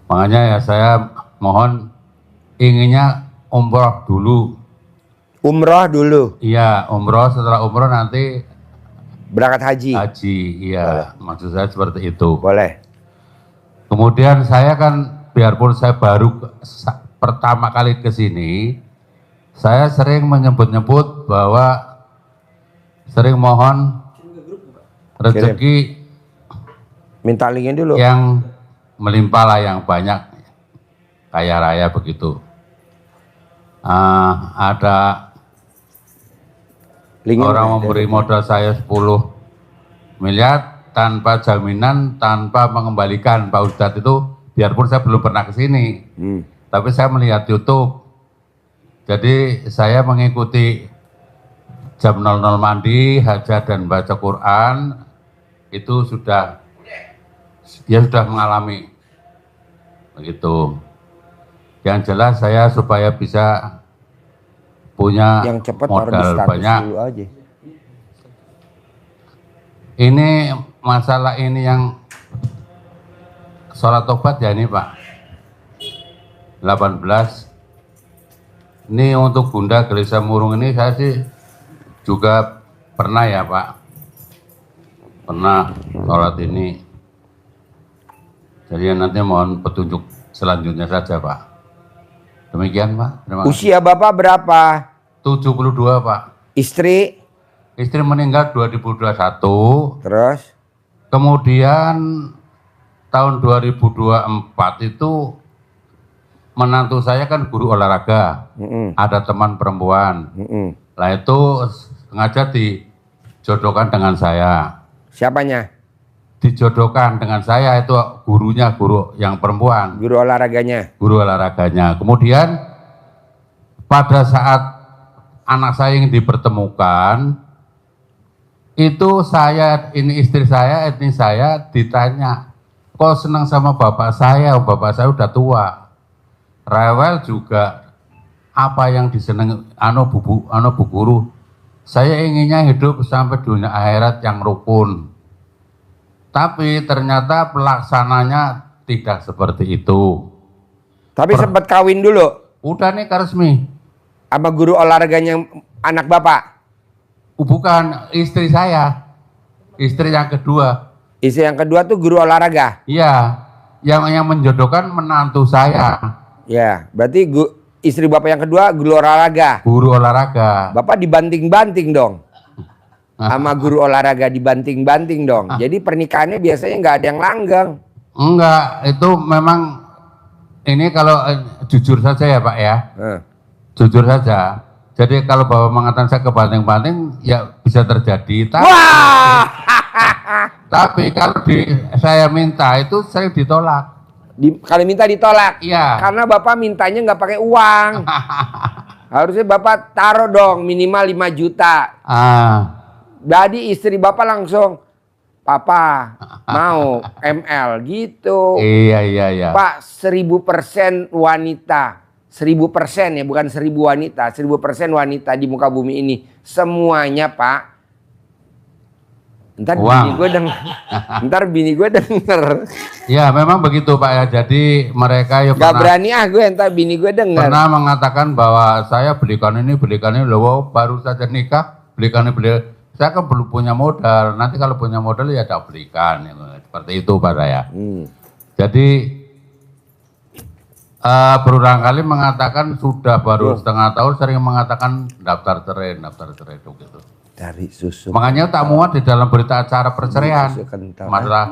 Makanya ya saya mohon inginnya umroh dulu. Umroh dulu. Iya, umroh, setelah umroh nanti Berangkat haji. haji. Iya, maksud saya seperti itu. Boleh. Kemudian saya kan biarpun saya baru pertama kali ke sini, saya sering menyebut-nyebut bahwa sering mohon rezeki Minta linknya dulu. yang melimpah lah, yang banyak, kaya raya begitu. Ada Linknya orang mana? memberi modal saya 10 miliar tanpa jaminan, tanpa mengembalikan, Pak Ustadz. Itu biarpun saya belum pernah ke sini, tapi saya melihat YouTube. Jadi saya mengikuti jam 00 mandi, hajat dan baca Quran, itu sudah mengalami begitu. Yang jelas saya supaya bisa punya yang cepat modal banyak. dulu aja. Ini masalah ini yang sholat tobat ya ini Pak, 18. Ini untuk Bunda Gelisah Murung ini saya sih juga pernah ya Pak, pernah sholat ini. Jadi nanti mohon petunjuk selanjutnya saja Pak. Demikian Pak. Terima kasih. Usia Bapak berapa? 72 Pak. Istri? Istri meninggal 2021. Terus? Kemudian tahun 2024 itu menantu saya kan guru olahraga. Ada teman perempuan. Lah itu sengaja dijodohkan dengan saya. Siapanya? Dijodohkan dengan saya, itu gurunya, guru yang perempuan. Guru olahraganya? Guru olahraganya. Kemudian pada saat anak saya yang dipertemukan, itu ini istri saya ditanya, kok senang sama bapak saya udah tua. Rewel juga, apa yang disenangi bu guru, saya inginnya hidup sampai dunia akhirat yang rukun. Tapi ternyata pelaksananya tidak seperti itu. Tapi sempat kawin dulu? Udah nikah resmi. Sama guru olahraganya anak Bapak? Bukan, istri saya. Istri yang kedua. Istri yang kedua tuh guru olahraga? Iya, yang menjodohkan menantu saya. Ya, berarti istri Bapak yang kedua guru olahraga? Guru olahraga. Bapak dibanting-banting dong? Sama guru olahraga dibanting-banting dong. Jadi pernikahannya biasanya nggak ada yang langgeng. Enggak, itu memang ini kalau jujur saja ya Pak ya. Jujur saja. Jadi kalau Bapak mengatakan saya kebanting-banting ya bisa terjadi. Tapi kalau saya minta itu sering ditolak. Kalau minta ditolak? Iya. Karena Bapak mintanya nggak pakai uang. Harusnya Bapak taruh dong minimal 5 juta. Jadi istri Bapak langsung, Papa mau ML gitu. Iya. Pak 1000% wanita. 1000% ya, bukan 1000 wanita. 1000% wanita di muka bumi ini. Semuanya Pak. Ntar bini gue denger. Ya memang begitu Pak ya. Jadi mereka ya gak berani gue, ntar bini gue denger. Pernah mengatakan bahwa saya belikan ini loh, baru saja nikah belikan ini. Saya kan belum punya modal, nanti kalau punya modal ya tak belikan, seperti itu Pak saya. Jadi berulang kali mengatakan sudah baru setengah tahun sering mengatakan daftar cerai gitu. Dari susu. Makanya tak muat di dalam berita acara perceraian, masalah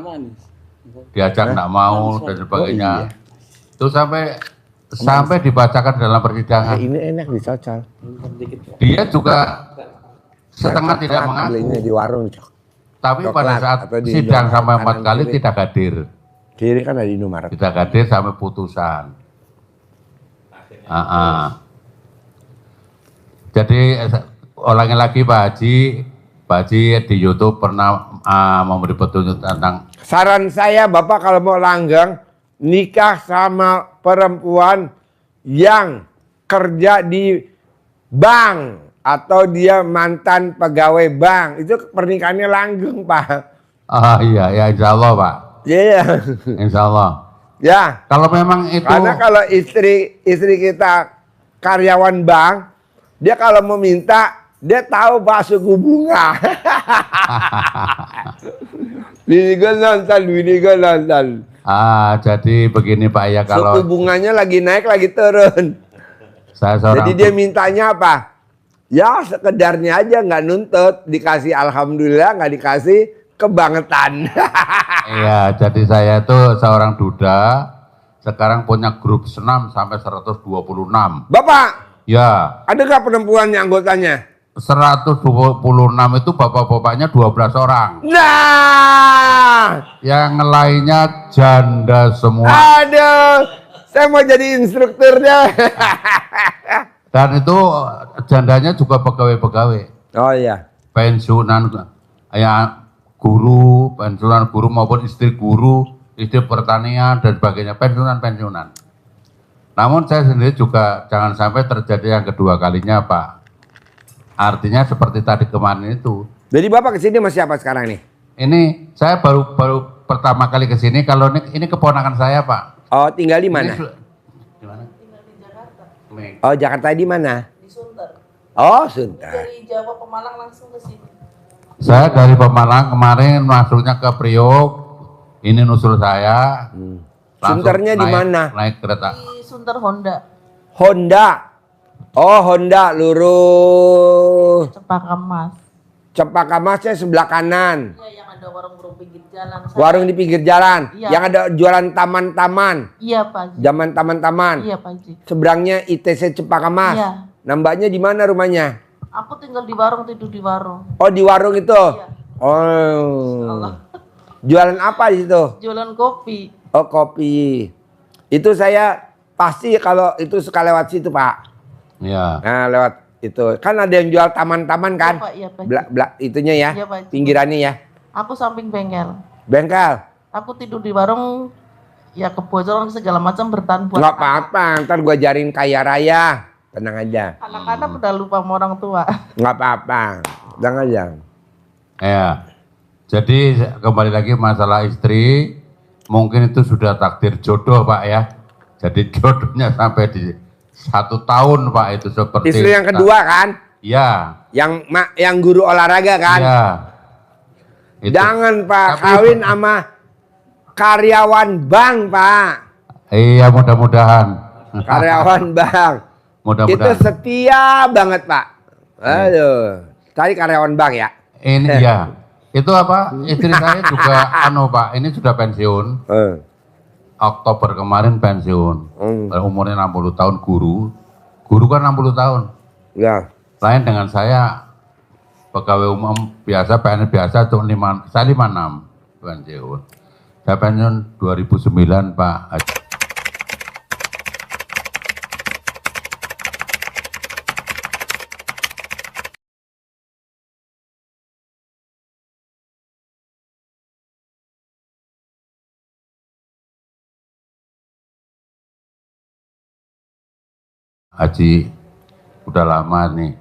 diajak nggak mau dan sebagainya. Itu sampai dibacakan dalam persidangan. Ini enak dicocol. Dia juga setengah tidak mengaku. Di warung. Tapi pada saat sidang sampai 4 kali tidak hadir. Kiri kan ada di Indomaret. Tidak hadir sampai putusan. Jadi ulangi lagi Pak Haji di YouTube pernah memberi petunjuk tentang. Saran saya Bapak kalau mau langgeng, nikah sama perempuan yang kerja di bank. Atau dia mantan pegawai bank, itu pernikahannya langgeng Pak. Iya, insya Allah Pak. Iya. Insya Allah. Ya. Kalau memang itu Karena kalau istri kita karyawan bank, dia kalau mau minta, dia tahu Pak suku bunga. Bini gue nonton. jadi begini Pak ya, Suku kalau bunganya lagi naik, lagi turun. saya seorang Jadi dia mintanya apa? Ya sekedarnya aja, nggak nuntut. Dikasih alhamdulillah, nggak dikasih kebangetan. iya, jadi saya itu seorang duda, sekarang punya grup senam sampai 126. Bapak, Ya, ada nggak perempuannya anggotanya? 126 itu bapak-bapaknya 12 orang. Nah, Yang lainnya janda semua. aduh, saya mau jadi instrukturnya. Dan itu jandanya juga pegawai-pegawai. Oh iya. Pensiunan ya guru, pensiunan guru maupun istri guru, istri pertanian dan sebagainya, pensiunan. Namun saya sendiri juga jangan sampai terjadi yang kedua kalinya, Pak. Artinya seperti tadi kemarin itu. Jadi Bapak kesini sama siapa sekarang nih? Ini saya baru pertama kali ke sini. Kalau ini keponakan saya, Pak. Oh, tinggal di mana? Di mana? Tinggal di Jakarta, Oh, Jakarta di mana? di Sunter. Oh, Sunter. Dari Jawa Pemalang langsung ke sini. Saya dari Pemalang kemarin masuknya ke Priok. Ini nusul saya. Langsung Sunternya di mana? Naik kereta. Di Sunter Honda, Honda. Oh, Honda lurus. Cempaka Mas. Cempaka Masnya sebelah kanan. Ya, yang ada warung-warung pinggir jalan. Warung di pinggir jalan. Iya. Yang ada jualan taman-taman. Iya Pak Haji. Zaman taman-taman. Iya Pak Haji. Seberangnya ITC Cempaka Mas. Iya. Nambahnya di mana rumahnya? Aku tinggal di warung, tidur di warung. Oh, di warung itu. Iya. Oh. Allah. Jualan apa di situ? Jualan kopi. Oh, kopi. Itu saya pasti kalau itu suka lewat situ, Pak. Ya. Nah, lewat itu. Kan ada yang jual taman-taman kan? Iya, Pak. Iya, Pak. Itunya ya. Iya, Pak. Pinggirannya ya. Aku samping bengkel. Bengkel. Aku tidur di warung. Ya kebocoran segala macam bertahan buat Nggak apa-apa, ntar gua ajarin kaya raya. Tenang aja. anak-anak udah lupa sama orang tua. Nggak apa-apa. Tenang aja. Ya. Jadi kembali lagi masalah istri, mungkin itu sudah takdir jodoh, Pak ya. Jadi jodohnya sampai di 1 tahun, Pak, itu seperti Istri yang kedua kan? Iya. Yang guru olahraga kan? Iya. Itu. Jangan Pak, Tapi- kawin sama karyawan bank Pak. Iya, mudah-mudahan. Karyawan bank. Itu Mudah-mudahan. setia banget Pak. Aduh, cari karyawan bank ya. Ini ya. Itu apa? Istri saya juga Pak, ini sudah pensiun. Oktober kemarin pensiun. Umurnya 60 tahun guru. Guru kan 60 tahun. Ya. Lain dengan saya pegawai umum biasa, PNS biasa, saya 56 pensiun. Saya pensiun 2009 Pak. Haji udah lama nih.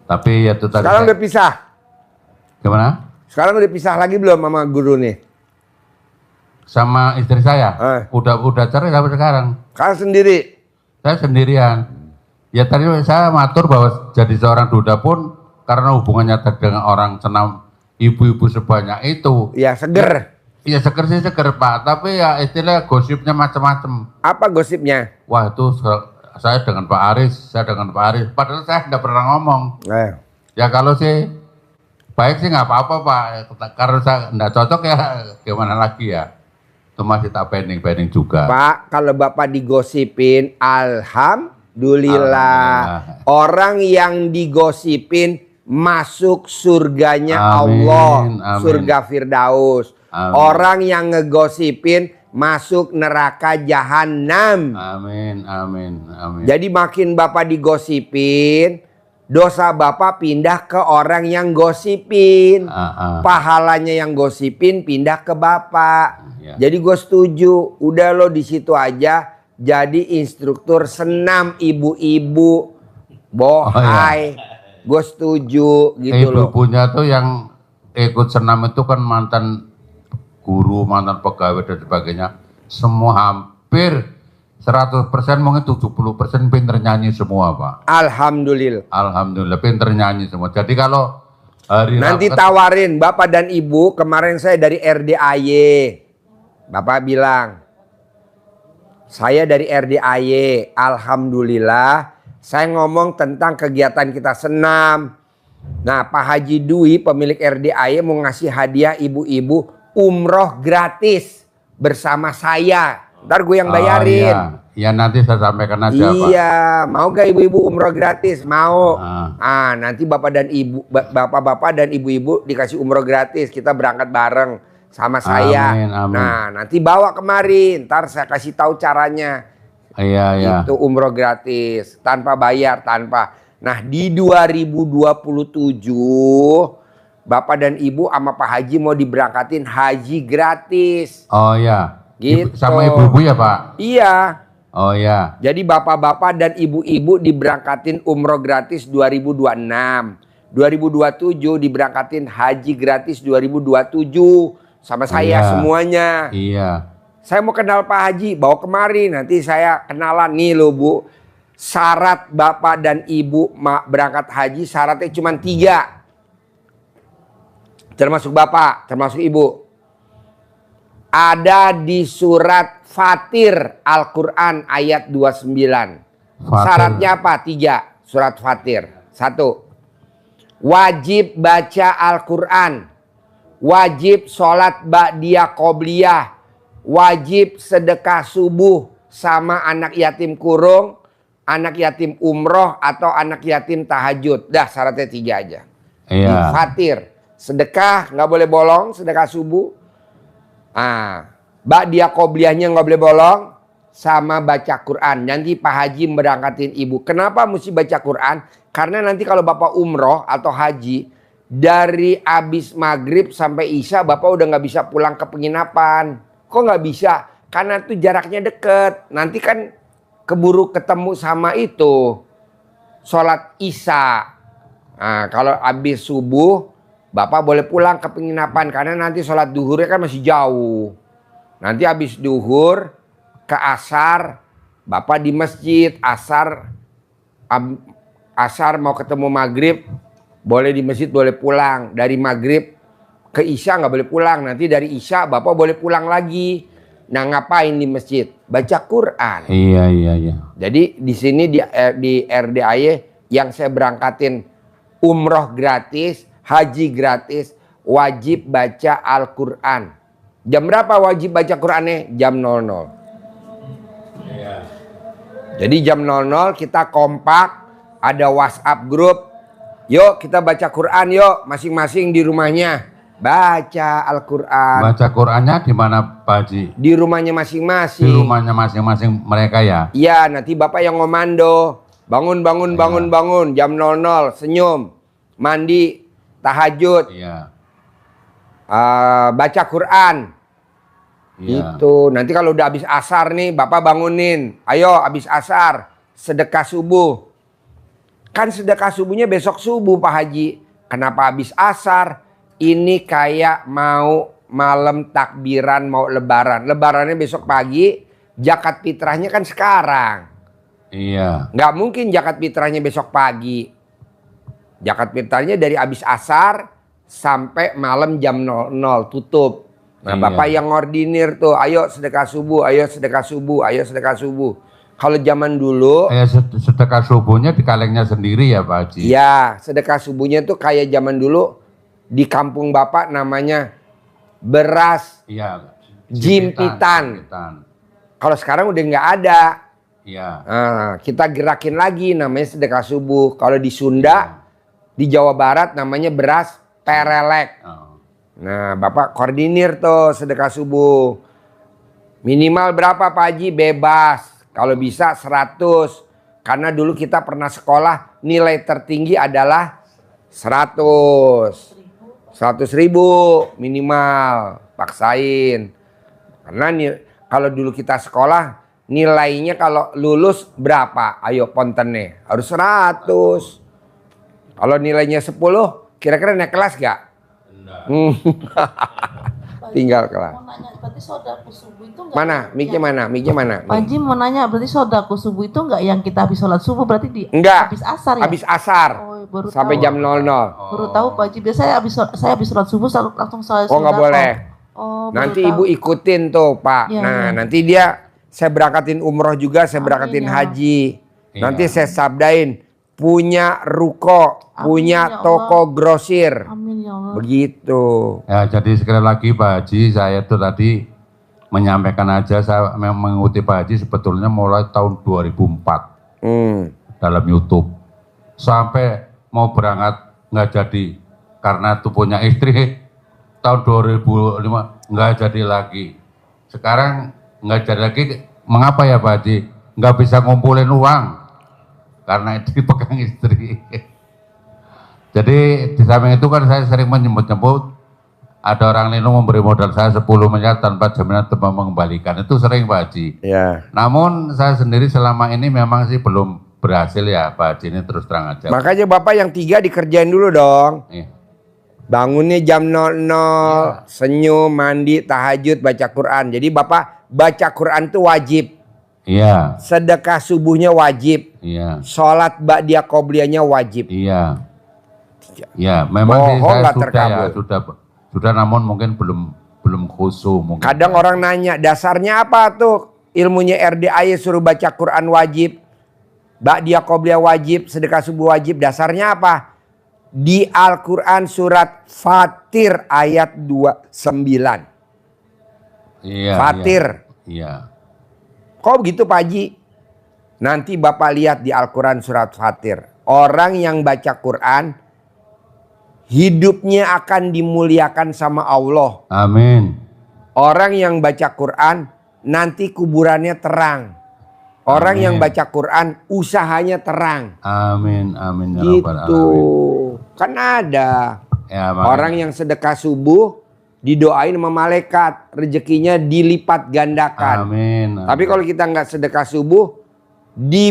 Tapi ya itu tadi. Sekarang udah pisah. Gimana? Sekarang udah pisah lagi belum sama guru nih? Sama istri saya. Udah cerai sampai sekarang. Kalian sendiri. Saya sendirian. Ya tadi saya matur bahwa jadi seorang duda pun karena hubungannya dengan orang senam ibu-ibu sebanyak itu. Ya seger. Iya seger sih seger Pak. Tapi ya istilah gosipnya macam-macam. Apa gosipnya? Wah itu saya dengan Pak Aris, saya dengan Pak Aris. Padahal saya tidak pernah ngomong. Ya kalau sih baik sih nggak apa-apa Pak. Karena saya nggak cocok ya gimana lagi ya. Itu masih tak pending juga. Pak, kalau Bapak digosipin, alhamdulillah. Alhamdulillah. Orang yang digosipin masuk surganya Amin, Allah, amin. surga Firdaus. Amin. Orang yang ngegosipin masuk neraka jahanam. Amin, amin, amin. Jadi makin Bapak digosipin, dosa Bapak pindah ke orang yang gosipin. Pahalanya yang gosipin pindah ke Bapak. Ya. Jadi gue setuju, udah lo di situ aja jadi instruktur senam ibu-ibu. Bohai. Gue setuju gitu loh. Ibu-ibunya tuh yang ikut senam itu kan mantan guru, mantan pegawai dan sebagainya. semua hampir 100%, mungkin 70% pinter nyanyi semua, Pak. Alhamdulillah. Alhamdulillah pinter nyanyi semua. Jadi kalau hari Nanti Rabu- tawarin Bapak dan Ibu, kemarin saya dari RDAY. Bapak bilang, saya dari RDAY, alhamdulillah. Saya ngomong tentang kegiatan kita senam. Nah, Pak Haji Dwi, pemilik RDAY, mau ngasih hadiah ibu-ibu umroh gratis bersama saya. Ntar gue yang bayarin. Oh, iya. Ya nanti saya sampaikan aja, Pak. Iya, mau gak ibu-ibu umroh gratis? Mau. Ah. Nanti bapak-bapak dan ibu-ibu dikasih umroh gratis. Kita berangkat bareng sama saya. Amin, amin. Nah, nanti bawa kemari. Ntar saya kasih tahu caranya. Iya, iya. Itu umroh gratis, tanpa bayar, tanpa. Nah, di 2027 Bapak dan Ibu sama Pak Haji mau diberangkatin haji gratis. Oh iya. Gitu. Sama ibu-ibu ya, Pak? Iya. Oh iya. Jadi bapak-bapak dan ibu-ibu diberangkatin umroh gratis 2026. 2027 diberangkatin haji gratis 2027. Sama saya Iya. semuanya. Iya. Saya mau kenal Pak Haji, bawa kemari. Nanti saya kenalan nih loh Bu. Syarat bapak dan ibu berangkat haji syaratnya cuma 3. Termasuk bapak, termasuk ibu. Ada di surat Fatir Al-Quran ayat 29. Fatir. Syaratnya apa? 3. Surat Fatir. 1. Wajib baca Al-Quran. Wajib sholat ba'diyah qobliyah. Wajib sedekah subuh sama anak yatim kurung, anak yatim umroh, atau anak yatim tahajud. Dah syaratnya 3 aja. Iya. Di Fatir. Sedekah nggak boleh bolong, sedekah subuh. Ba'diyah qobliyahnya nggak boleh bolong, sama baca Quran. Nanti Pak Haji berangkatin ibu. Kenapa mesti baca Quran? Karena nanti kalau Bapak umroh atau haji, dari abis maghrib sampai isya Bapak udah nggak bisa pulang ke penginapan. Kok nggak bisa? Karena itu jaraknya deket. Nanti kan keburu ketemu sama itu sholat isya. Nah, kalau abis subuh Bapak boleh pulang ke penginapan karena nanti sholat duhurnya kan masih jauh. Nanti habis duhur ke asar, Bapak di masjid, asar mau ketemu maghrib, boleh di masjid, boleh pulang. Dari maghrib ke isya nggak boleh pulang. Nanti dari isya Bapak boleh pulang lagi. Nah, ngapain di masjid? Baca Quran. Iya, iya, iya. Jadi di sini di RDAY yang saya berangkatin umroh gratis, haji gratis, wajib baca Al-Quran. Jam berapa wajib baca Qurannya? Jam 00. Iya. Jadi jam 00 kita kompak, ada WhatsApp grup. Yuk kita baca Quran yuk, masing-masing di rumahnya. Baca Al-Quran. Baca Qurannya di mana, Pak Haji? Di rumahnya masing-masing. Di rumahnya masing-masing mereka ya? Iya, nanti Bapak yang ngomando. Bangun, bangun, bangun, bangun. Jam 00, senyum. Mandi, tahajud. Iya. Baca Quran. Iya. Itu. Nanti kalau udah habis asar nih, Bapak bangunin. Ayo, habis asar. Sedekah subuh. Kan sedekah subuhnya besok subuh, Pak Haji. Kenapa habis asar? Ini kayak mau malam takbiran, mau lebaran. Lebarannya besok pagi, zakat fitrahnya kan sekarang. Iya. Nggak mungkin zakat fitrahnya besok pagi. Zakat fitrahnya dari habis asar sampai malam jam 00 tutup. Nah, Iya. Bapak yang ngordinir tuh, ayo sedekah subuh, ayo sedekah subuh, ayo sedekah subuh. Kalau zaman dulu, Sedekah subuhnya di kalengnya sendiri ya, Pak Haji? ya sedekah subuhnya tuh kayak zaman dulu di kampung Bapak namanya beras Iya. jimpitan. Jimpitan. Kalau sekarang udah nggak ada. Iya. Nah, kita gerakin lagi namanya sedekah subuh. Kalau di Sunda, di Jawa Barat namanya beras perelek. Oh. Nah, Bapak koordinir tuh sedekah subuh. Minimal berapa Pak Haji? Bebas. Kalau bisa 100. Karena dulu kita pernah sekolah nilai tertinggi adalah 100. 100.000 minimal. Paksain. Karena kalau dulu kita sekolah nilainya kalau lulus berapa? Ayo pontennya. Harus 100. Kalau nilainya 10 kira-kira naik kelas gak? Enggak. Pak tinggal kelas. Mau nanya, berarti sodaku subuh itu enggak? Mana? Miknya mana? Miknya mana? Pak Haji mau nanya, berarti sodaku subuh itu enggak yang kita habis sholat subuh, berarti Enggak. habis asar ya? Habis asar. Oh, baru Sampai tahu. jam 00. Baru tahu Pak Haji. Biasanya saya habis sholat subuh langsung saya Oh, nggak sedekah. boleh. Oh, baru Nanti tahu. ibu ikutin tuh Pak. Iya, Nah iya. nanti saya berangkatin umroh juga, saya Amin, berangkatin ya. haji. Iya. Nanti saya sabdain punya ruko, Amin, punya ya Allah. toko grosir. Amin ya Allah. Begitu. Ya, jadi sekali lagi Pak Haji, saya itu tadi menyampaikan aja, saya memang mengikuti Pak Haji sebetulnya mulai tahun 2004 dalam YouTube. Sampai mau berangkat nggak jadi, karena itu punya istri, tahun 2005 nggak jadi lagi. Sekarang nggak jadi lagi, mengapa ya Pak Haji? Nggak bisa ngumpulin uang, karena itu dipegang istri. Jadi di samping itu kan saya sering menyebut-nyebut ada orang Lino memberi modal saya 10 miliar tanpa jaminan untuk mengembalikan. Itu sering Pak Haji. Ya. Namun saya sendiri selama ini memang sih belum berhasil ya Pak Haji, ini terus terang aja. Makanya Bapak yang 3 dikerjain dulu dong. Iya. Bangunnya jam 00, senyum, mandi, tahajud, baca Quran. Jadi Bapak baca Quran itu wajib. Iya. Sedekah subuhnya wajib. Iya. Sholat ba'diyah qobliyahnya wajib. Iya. Ya, memang sih Bohong saya nggak sudah terkabul. ya, sudah namun mungkin belum khusyuk mungkin. Kadang orang nanya, dasarnya apa tuh ilmunya RDAY suruh baca Quran wajib, ba'diyah qobliyah wajib, sedekah subuh wajib. Dasarnya apa? Di Al-Quran surat Fatir ayat 29. Iya. Fatir. Iya. Kok begitu Pak Haji? Nanti Bapak lihat di Al-Quran surat Fatir. Orang yang baca Quran, hidupnya akan dimuliakan sama Allah. Amin. Orang yang baca Quran, nanti kuburannya terang. Orang Amin. yang baca Quran, usahanya terang. Amin. Amin. Ya Rabbal Gitu. Alamin. Kan ada. Ya, makanya. Orang yang sedekah subuh, didoain sama malaikat. Rezekinya dilipat gandakan. Amin. Tapi kalau kita nggak sedekah subuh,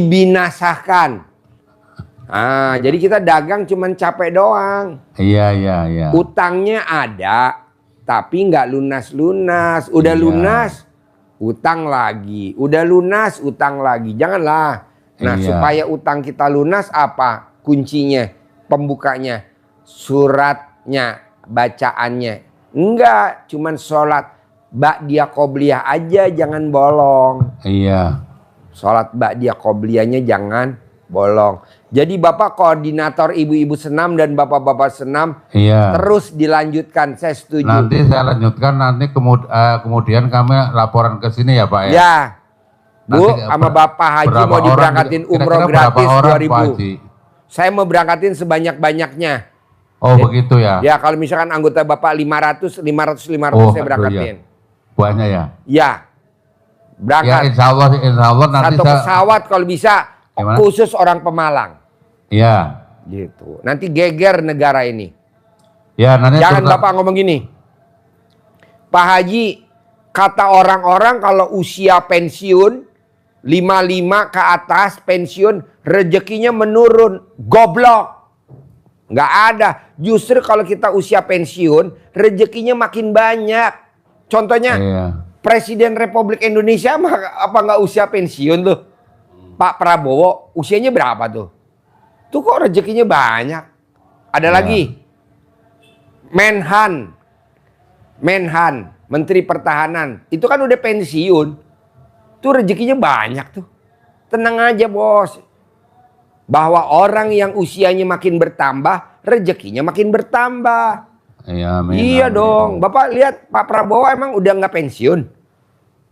dibinasakan. Ah, jadi kita dagang cuman capek doang. Iya, iya, iya. Utangnya ada, tapi nggak lunas-lunas. Udah Iya. lunas, utang lagi. Udah lunas, utang lagi. Janganlah. Nah, Iya. supaya utang kita lunas apa? Kuncinya, pembukanya, suratnya, bacaannya. Enggak, cuman sholat ba'diyah qobliyah aja, jangan bolong. Iya. Sholat ba'diyah qobliyahnya jangan bolong. Jadi Bapak koordinator ibu-ibu senam dan bapak-bapak senam Iya. terus dilanjutkan, saya setuju. Nanti saya lanjutkan, nanti kemudian kami laporan ke sini ya Pak ya. Ya, Bu, Nanti sama Bapak Haji berapa mau orang, diberangkatin kira-kira umroh berapa gratis orang, 2000. Pak Haji? Saya mau berangkatin sebanyak-banyaknya. Oh begitu ya? Ya, kalau misalkan anggota Bapak 500 Oh, saya berangkatin. Banyak ya? Ya, Ya berangkat. insya Allah nanti Satu pesawat kalau bisa, Gimana? khusus orang Pemalang. Iya. Gitu. Nanti geger negara ini. Ya nanti Jangan terutama- Bapak ngomong gini. Pak Haji, kata orang-orang kalau usia pensiun 55 ke atas pensiun rezekinya menurun. Goblok. Nggak ada. Justru kalau kita usia pensiun rezekinya makin banyak. Contohnya Iya. Presiden Republik Indonesia apa nggak usia pensiun tuh? Pak Prabowo usianya berapa tuh? Tuh kok rezekinya banyak. Ada Iya. lagi. Menhan, Menteri Pertahanan. Itu kan udah pensiun. Tuh rezekinya banyak tuh. Tenang aja bos. Bahwa orang yang usianya makin bertambah, rezekinya makin bertambah. Iya, amin, Iya amin. dong. Bapak lihat Pak Prabowo emang udah nggak pensiun.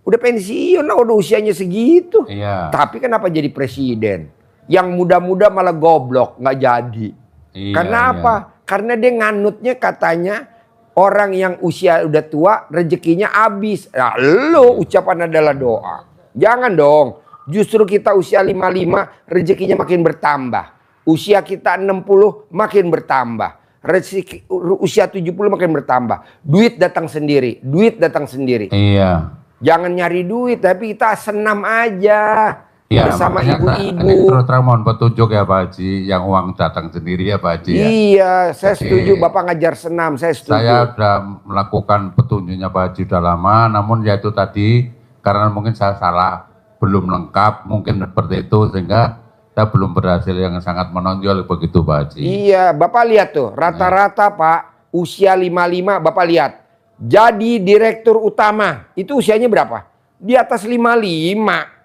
Udah pensiun lah, udah usianya segitu. Iya. Tapi kenapa jadi presiden? Yang muda-muda malah goblok, nggak jadi. Iya, Karena iya. apa? Karena dia nganutnya katanya orang yang usia udah tua rezekinya habis. Nah, lo ucapan adalah doa. Jangan dong. Justru kita usia 55 rezekinya makin bertambah. Usia kita 60 makin bertambah. Rezeki usia 70 makin bertambah. Duit datang sendiri, duit datang sendiri. Iya. Jangan nyari duit, tapi kita senam aja. Ya, bersama makanya ibu-ibu. ini terus terang mohon petunjuk ya Pak Haji, yang uang datang sendiri ya Pak Haji ya. Iya, saya Jadi, setuju Bapak ngajar senam, saya setuju. Saya sudah melakukan petunjuknya Pak Haji sudah lama, namun ya itu tadi karena mungkin saya salah, belum lengkap, mungkin seperti itu sehingga saya belum berhasil yang sangat menonjol begitu Pak Haji. Iya, Bapak lihat tuh, rata-rata Pak, usia 55, Bapak lihat. Jadi direktur utama, itu usianya berapa? Di atas 55.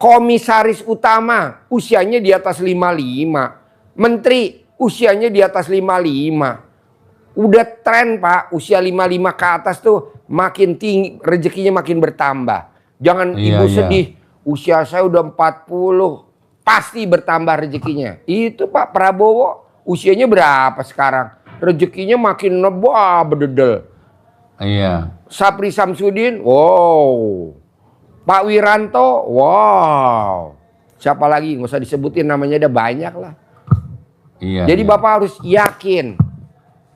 Komisaris utama, usianya di atas 55. Menteri, usianya di atas 55. Udah tren Pak, usia 55 ke atas tuh makin tinggi, rezekinya makin bertambah. Jangan Iya, ibu iya. sedih, usia saya udah 40, pasti bertambah rezekinya. Itu Pak Prabowo, usianya berapa sekarang? Rezekinya makin nebah bededel. Iya. Sapri Samsudin, wow. Pak Wiranto, wow. Siapa lagi? Nggak usah disebutin namanya, ada banyak lah. Iya. Jadi iya. Bapak harus yakin.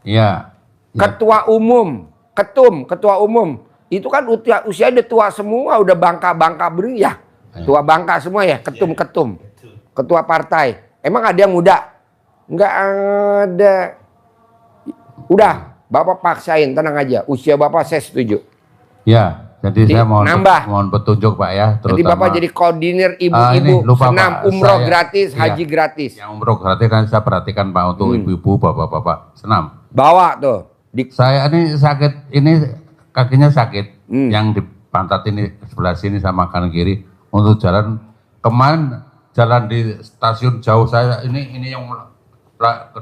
Iya. Ya. Ketua umum, ketua umum. Itu kan usia udah tua semua, udah bangka-bangka beri ya. Tua bangka semua ya, ketum-ketum. Ketua partai. Emang ada yang muda? Nggak ada. Udah, Bapak paksain, tenang aja. Usia Bapak saya setuju. Ya, jadi Jadi, saya nambah. mohon petunjuk Pak ya, Jadi terutama Bapak jadi koordinir ini ibu-ibu lupa, senam Pak, umroh saya- gratis, iya. haji gratis. yang umroh gratis kan saya perhatikan Pak untuk ibu-ibu, bapak-bapak senam. Bawa tuh. Saya ini sakit, ini kakinya sakit, Hmm. yang di pantat ini sebelah sini sama kanan kiri untuk jalan. Kemarin jalan di stasiun jauh saya ini yang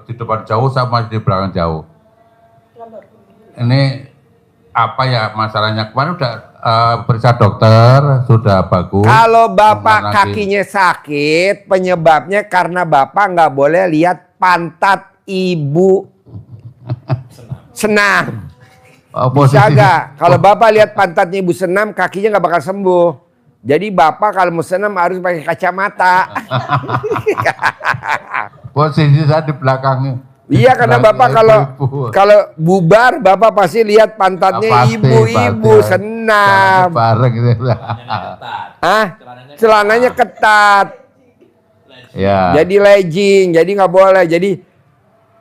di depan jauh sama di belakang jauh. Ini apa ya masalahnya? Kemarin udah periksa dokter, sudah bagus. Kalau Bapak Kemudian lagi- kakinya sakit, penyebabnya karena Bapak nggak boleh lihat pantat ibu senam. Bisa posisi- nggak? Kalau Bapak lihat pantatnya ibu senam, kakinya nggak bakal sembuh. Jadi Bapak kalau mau senam harus pakai kacamata. posisi saya di belakangnya. Iya, karena Bapak kalau Ibu-ibu. kalau bubar Bapak pasti lihat pantatnya Pasti, ibu-ibu pasti. senam. Jalannya bareng gitu. Ah, celananya ketat. Ya. Jadi legging, jadi nggak boleh. Jadi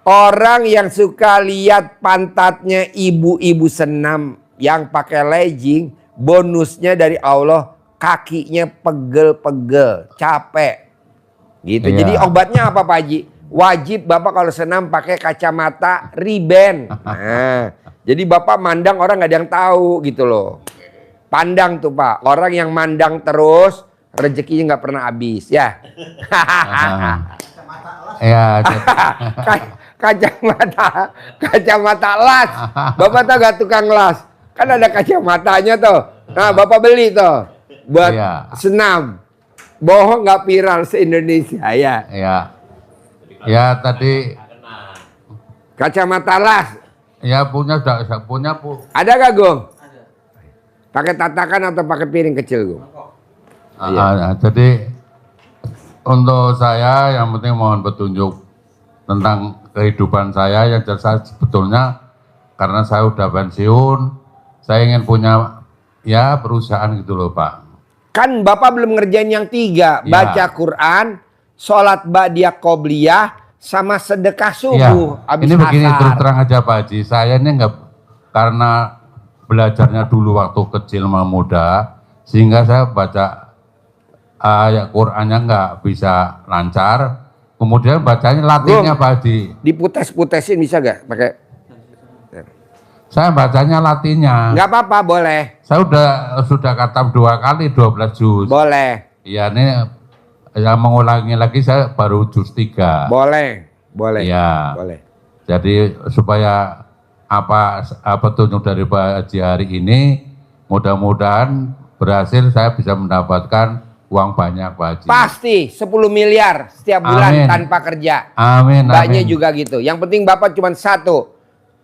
orang yang suka lihat pantatnya ibu-ibu senam yang pakai legging, bonusnya dari Allah kakinya pegel-pegel, capek. Gitu. Iya. Jadi obatnya apa Pak Haji? Wajib Bapak kalau senam pakai kacamata Ray-Ban. Nah, jadi Bapak mandang orang nggak ada yang tahu gitu loh. Pandang tuh Pak, orang yang mandang terus rezekinya nggak pernah habis ya. Ya. Kacamata las. Bapak tahu gak tukang las? Kan ada kacamatanya tuh. Nah Bapak beli tuh buat Iya. senam. Bohong nggak viral se-Indonesia ya. Ya. Ya tadi Kacamata las. ya punya sudah punya Bu. Ada gak Gong? Pakai tatakan atau pakai piring kecil Gong? Jadi untuk saya yang penting mohon petunjuk tentang kehidupan saya yang jelas sebetulnya karena saya udah pensiun, saya ingin punya ya perusahaan gitu loh Pak. Kan Bapak belum ngerjain yang 3. Ya. Baca Quran, sholat ba'diyah qobliyah, sama sedekah Iya, subuh. Habis ini begini asar. terus terang aja Pak Haji, saya ini enggak karena belajarnya dulu waktu kecil sama muda, sehingga saya baca ayat Qurannya nggak bisa lancar, kemudian bacanya latinnya Pak Haji. Diputes-putesin bisa gak? Pakai. Saya bacanya latinnya. Nggak apa-apa, boleh. Saya sudah khatam 2 kali 12 juz. Boleh. Iya ini yang mengulangi lagi saya baru juz 3. Boleh. Boleh. Iya. Boleh. Jadi supaya apa petunjuk dari Pak Haji hari ini mudah-mudahan berhasil saya bisa mendapatkan uang banyak Pak Haji. Pasti 10 miliar setiap bulan Amin. tanpa kerja. Amin. Mbaknya Amin. juga gitu. Yang penting Bapak cuma satu.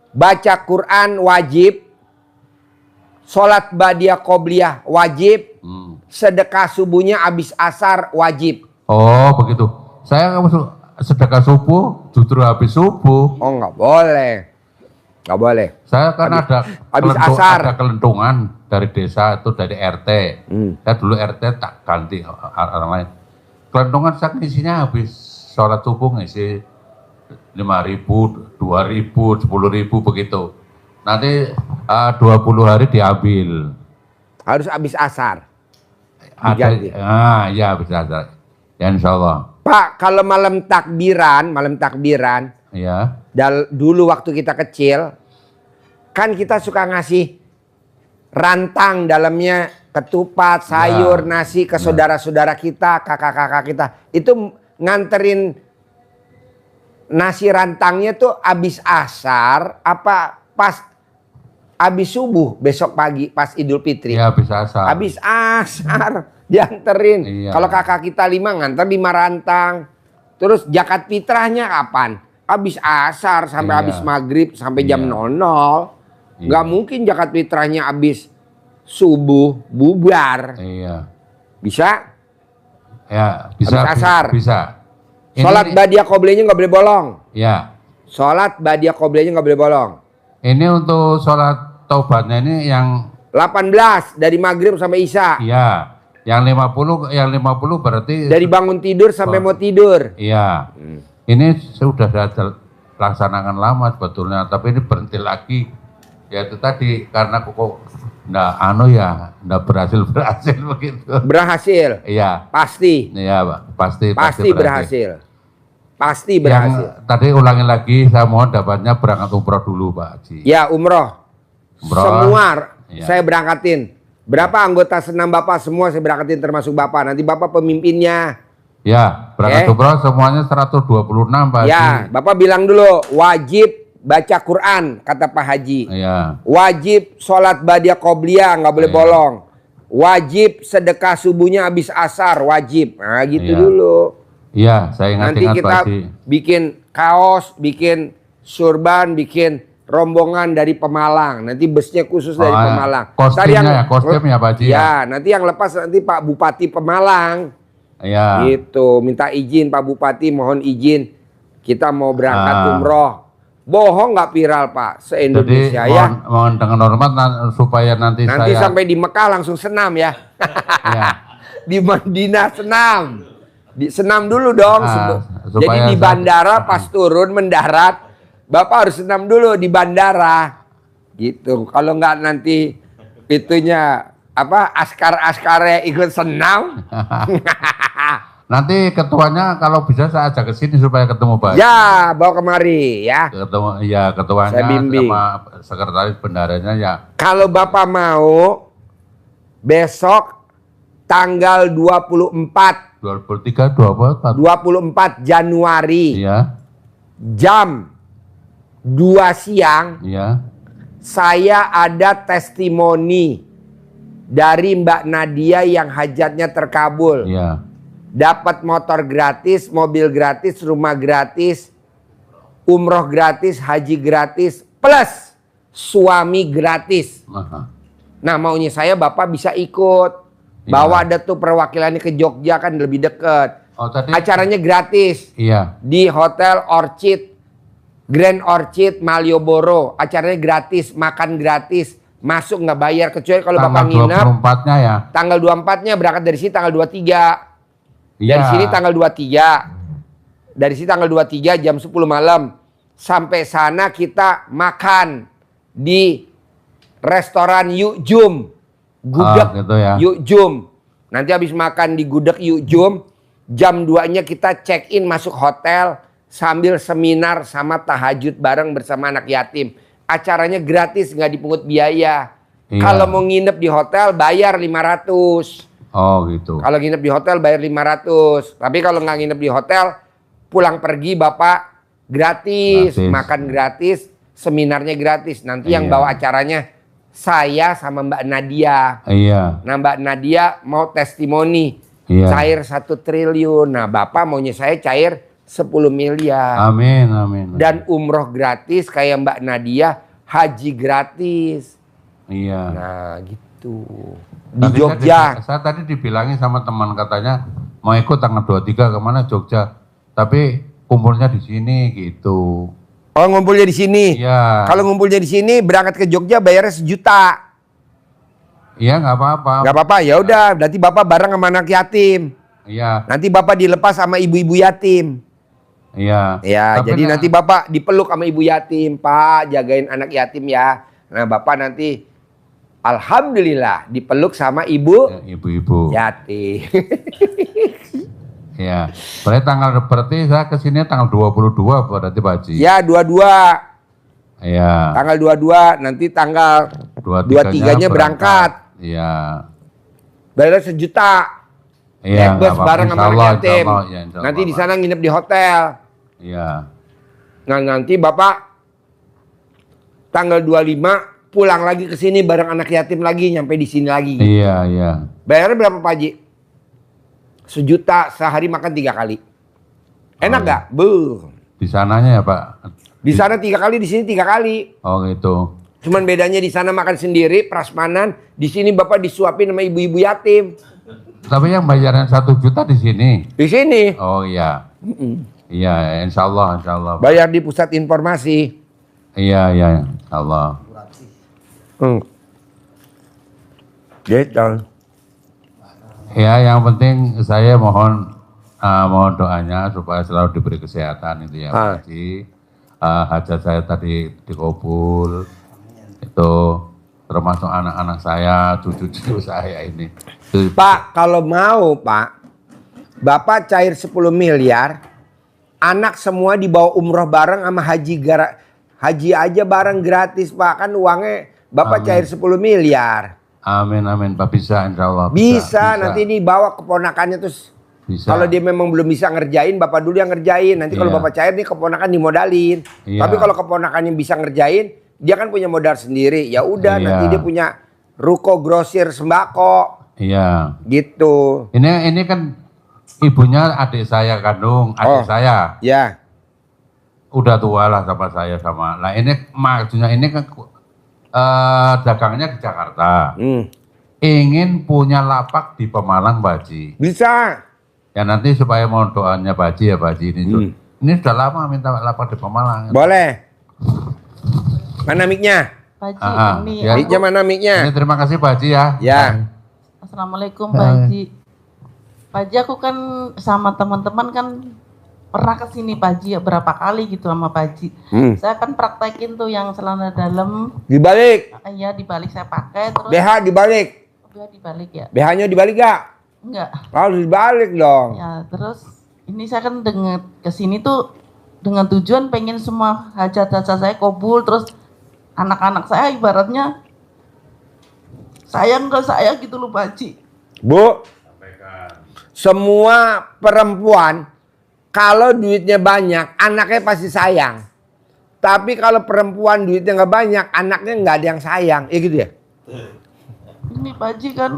Baca Quran wajib. Sholat ba'diyah qobliyah wajib. Sedekah subuhnya habis asar wajib. Oh begitu. Saya sedekah subuh justru habis subuh. Oh nggak boleh. Nggak boleh. Saya kan Habis asar. ada kelentungan. dari desa itu dari RT. Saya dulu RT tak ganti orang lain. Kelentungan saya isinya habis sholat subuh ngisi 5.000, 2.000, 10.000 begitu. Nanti 20 hari diambil. Harus habis asar. Ada, Diganti. ya bisa ada. Ya insya Allah. Pak, kalau malam takbiran, Ya, dulu waktu kita kecil, kan kita suka ngasih rantang dalamnya ketupat, sayur, nasi ke saudara-saudara kita, kakak-kakak kita. Itu nganterin nasi rantangnya tuh abis asar, apa pas abis subuh besok pagi pas Idul Fitri. ya bisa asal. Abis asar dianterin. Iya. Kalau kakak kita 5 nganter 5 rantang. Terus zakat fitrahnya kapan? Abis asar sampai Iya. abis maghrib sampai jam Iya. 00. Iya. Nggak mungkin zakat fitrahnya abis subuh bubar. Iya. Bisa? Ya, bisa. Habis asar. Bisa. Sholat badiah qobliyahnya nggak boleh bolong. Ya. Sholat badiah qobliyahnya nggak boleh bolong. Ini untuk sholat taubatnya ini yang 18 dari maghrib sampai isya. ya, yang 50 berarti Dari bangun tidur sampai mau tidur. iya. Ini sudah saya laksanakan lama sebetulnya, tapi ini berhenti lagi. Ya itu tadi karena kok ndak berhasil begitu. Berhasil. Iya. Pasti. Iya, Pak. Pasti berhasil. Pasti berhasil. Yang tadi ulangi lagi, saya mohon dapatnya berangkat umroh dulu, Pak Haji. Ya umroh. Umroh. Semua Iya. saya berangkatin. Berapa anggota senam Bapak semua saya berangkatin termasuk Bapak. Nanti Bapak pemimpinnya. Ya, berangkat umroh semuanya 126, Pak Haji. Ya, Bapak bilang dulu wajib baca Quran kata Pak Haji. Iya. Wajib sholat badiah qobliyah nggak boleh Iya. bolong. Wajib sedekah subuhnya habis asar wajib. Nah gitu Iya. dulu. Iya, saya Nanti ingat-ingat, Pak kita Haji. bikin kaos, bikin surban, bikin rombongan dari Pemalang. Nanti busnya khusus dari Oh, Pemalang. kostumnya kostumnya Pak Haji. Ya, nanti yang lepas nanti Pak Bupati Pemalang. Iya. Gitu, minta izin Pak Bupati, mohon izin. Kita mau berangkat Ah. umroh. Bohong nggak viral Pak, Jadi se-Indonesia ya. mohon dengan hormat supaya nanti Nanti saya sampai di Mekah langsung senam ya. ya, Di Madinah senam. Senam dulu dong. supaya Jadi di saya- bandara pas turun mendarat, Bapak harus senam dulu di bandara. Gitu. Kalau nggak nanti itunya apa askar-askarnya ikut senam. nanti ketuanya kalau bisa saya ajak ke sini supaya ketemu Pak Haji. Ya, bawa kemari ya. Ketemu ya ketuanya Saya bimbing. sama sekretaris bendaranya ya. Kalau Bapak mau besok tanggal 24 23 24. 24 Januari Iya. jam 2 siang Iya. saya ada testimoni dari Mbak Nadia yang hajatnya terkabul. Iya. Dapat motor gratis, mobil gratis, rumah gratis, umroh gratis, haji gratis, plus suami gratis. Aha. Nah maunya saya Bapak bisa ikut. Iya. Bawa ada tuh perwakilannya ke Jogja kan lebih deket. Oh tadi Acaranya gratis. iya. Di Hotel Orchid, Grand Orchid Malioboro. Acaranya gratis, makan gratis. Masuk nggak bayar kecuali kalau Bapak Tanggal nginep. 24-nya ya. Tanggal 24-nya berangkat dari sini tanggal 23. Dari Iya. sini tanggal 23. Dari sini tanggal 23 jam 10 malam. Sampai sana kita makan di restoran Yuk Jum. Gudeg gitu ya. Yuk Jum. Nanti habis makan di gudeg Yuk Jum, jam 2-nya kita check in masuk hotel sambil seminar sama tahajud bareng bersama anak yatim. Acaranya gratis, nggak dipungut biaya. Iya. Kalau mau nginep di hotel bayar 500. Oh gitu. Kalau nginep di hotel bayar 500. Tapi kalau nggak nginep di hotel, pulang pergi Bapak gratis, Gratis. makan gratis, seminarnya gratis. Nanti yang Iya. bawa acaranya saya sama Mbak Nadia. Iya. Nah Mbak Nadia mau testimoni Iya. cair 1 triliun. Nah Bapak maunya saya cair 10 miliar. Amin amin. Dan umroh gratis kayak Mbak Nadia, haji gratis. iya. Nah gitu. Di Tadi Jogja. Saya tadi dibilangin sama teman katanya mau ikut tanggal 23 kemana Jogja. Tapi kumpulnya di sini gitu. Oh ngumpulnya di sini. Iya. Kalau ngumpulnya di sini berangkat ke Jogja bayarnya 1 juta. Iya nggak apa-apa. Nggak apa-apa, ya udah. Berarti Bapak bareng sama anak yatim. Iya, Nanti Bapak dilepas sama ibu-ibu yatim. iya. Ya, Tapi jadi nah, nanti Bapak dipeluk sama ibu yatim. Pak, jagain anak yatim ya. Nah, Bapak nanti alhamdulillah dipeluk sama ibu ibu-ibu. yatim. Iya. Berarti saya kesini tanggal 22 berarti Pak Haji. Ya, 22. Iya. Tanggal 22, nanti tanggal 23-nya berangkat. Iya. Bayar 1 juta. Iya. Naik bus nggak apa-apa. bareng sama Insya anak Allah, yatim. insya Allah, ya, insya Nanti Allah, di Pak. sana nginep di hotel. Iya. Nah, nanti Bapak tanggal 25 pulang lagi ke sini bareng anak yatim lagi, nyampe di sini lagi. Iya, iya. Bayarnya berapa Pak Haji? 1 juta sehari makan 3 kali. Enak Oh, nggak? Buh. Di sananya ya Pak. Di sana 3 kali, di sini 3 kali. Oh gitu. Cuman bedanya di sana makan sendiri, prasmanan. Di sini Bapak disuapin sama ibu-ibu yatim. Tapi yang bayaran 1 juta di sini. Di sini Oh iya. Iya, insya Allah, insya Allah. bayar di pusat informasi. Iya, iya, insya Allah. Gitu. Ya, yang penting saya mohon doanya supaya selalu diberi kesehatan itu ya Pak Haji. Hajat saya tadi dikabul. Itu termasuk anak-anak saya, cucu-cucu saya ini. Itu, Pak, kalau mau Pak, Bapak cair 10 miliar, anak semua dibawa umroh bareng sama haji aja bareng gratis Pak. Kan uangnya Bapak Amin. cair 10 miliar. amin, amin Pak, bisa insya Allah. Bisa, nanti ini bawa keponakannya terus. Bisa. Kalau dia memang belum bisa ngerjain, Bapak dulu yang ngerjain. Nanti kalau Iya. Bapak cair nih keponakan dimodalin. Iya. Tapi kalau keponakannya bisa ngerjain, dia kan punya modal sendiri. Ya udah, Iya. nanti dia punya ruko grosir sembako Iya. gitu. Ini kan ibunya adik saya kandung, Oh. adik saya. Ya. Udah tua lah sama saya sama. Nah ini maksudnya ini kan dagangnya di Jakarta. Ingin punya lapak di Pemalang Pak Haji. Bisa. Ya nanti supaya mohon doanya Pak Haji ya Pak Haji ini. Ini sudah lama minta lapak di Pemalang. Boleh. Mana mic-nya? Pak Haji, ini ya. aku- Mic-nya mana mic-nya? Ini terima kasih Pak Haji ya. Ya. Assalamualaikum Pak Haji. Pak Haji, aku kan sama teman-teman kan pernah kesini Pak Haji ya, berapa kali gitu sama Pak Haji. Saya kan praktekin tuh yang celana dalam, Dibalik. ya dibalik saya pakai terus BH dibalik. dia dibalik ya. BH-nya dibalik gak? Enggak. Harus dibalik dong. Ya terus ini saya kan dengan kesini tuh dengan tujuan pengen semua hajat-hajat saya kabul, terus anak-anak saya ibaratnya sayang ke saya gitu loh Pak Haji. Bu, semua perempuan kalau duitnya banyak, anaknya pasti sayang. Tapi kalau perempuan duitnya nggak banyak, anaknya nggak ada yang sayang. Ya gitu ya. Ini Pak Haji kan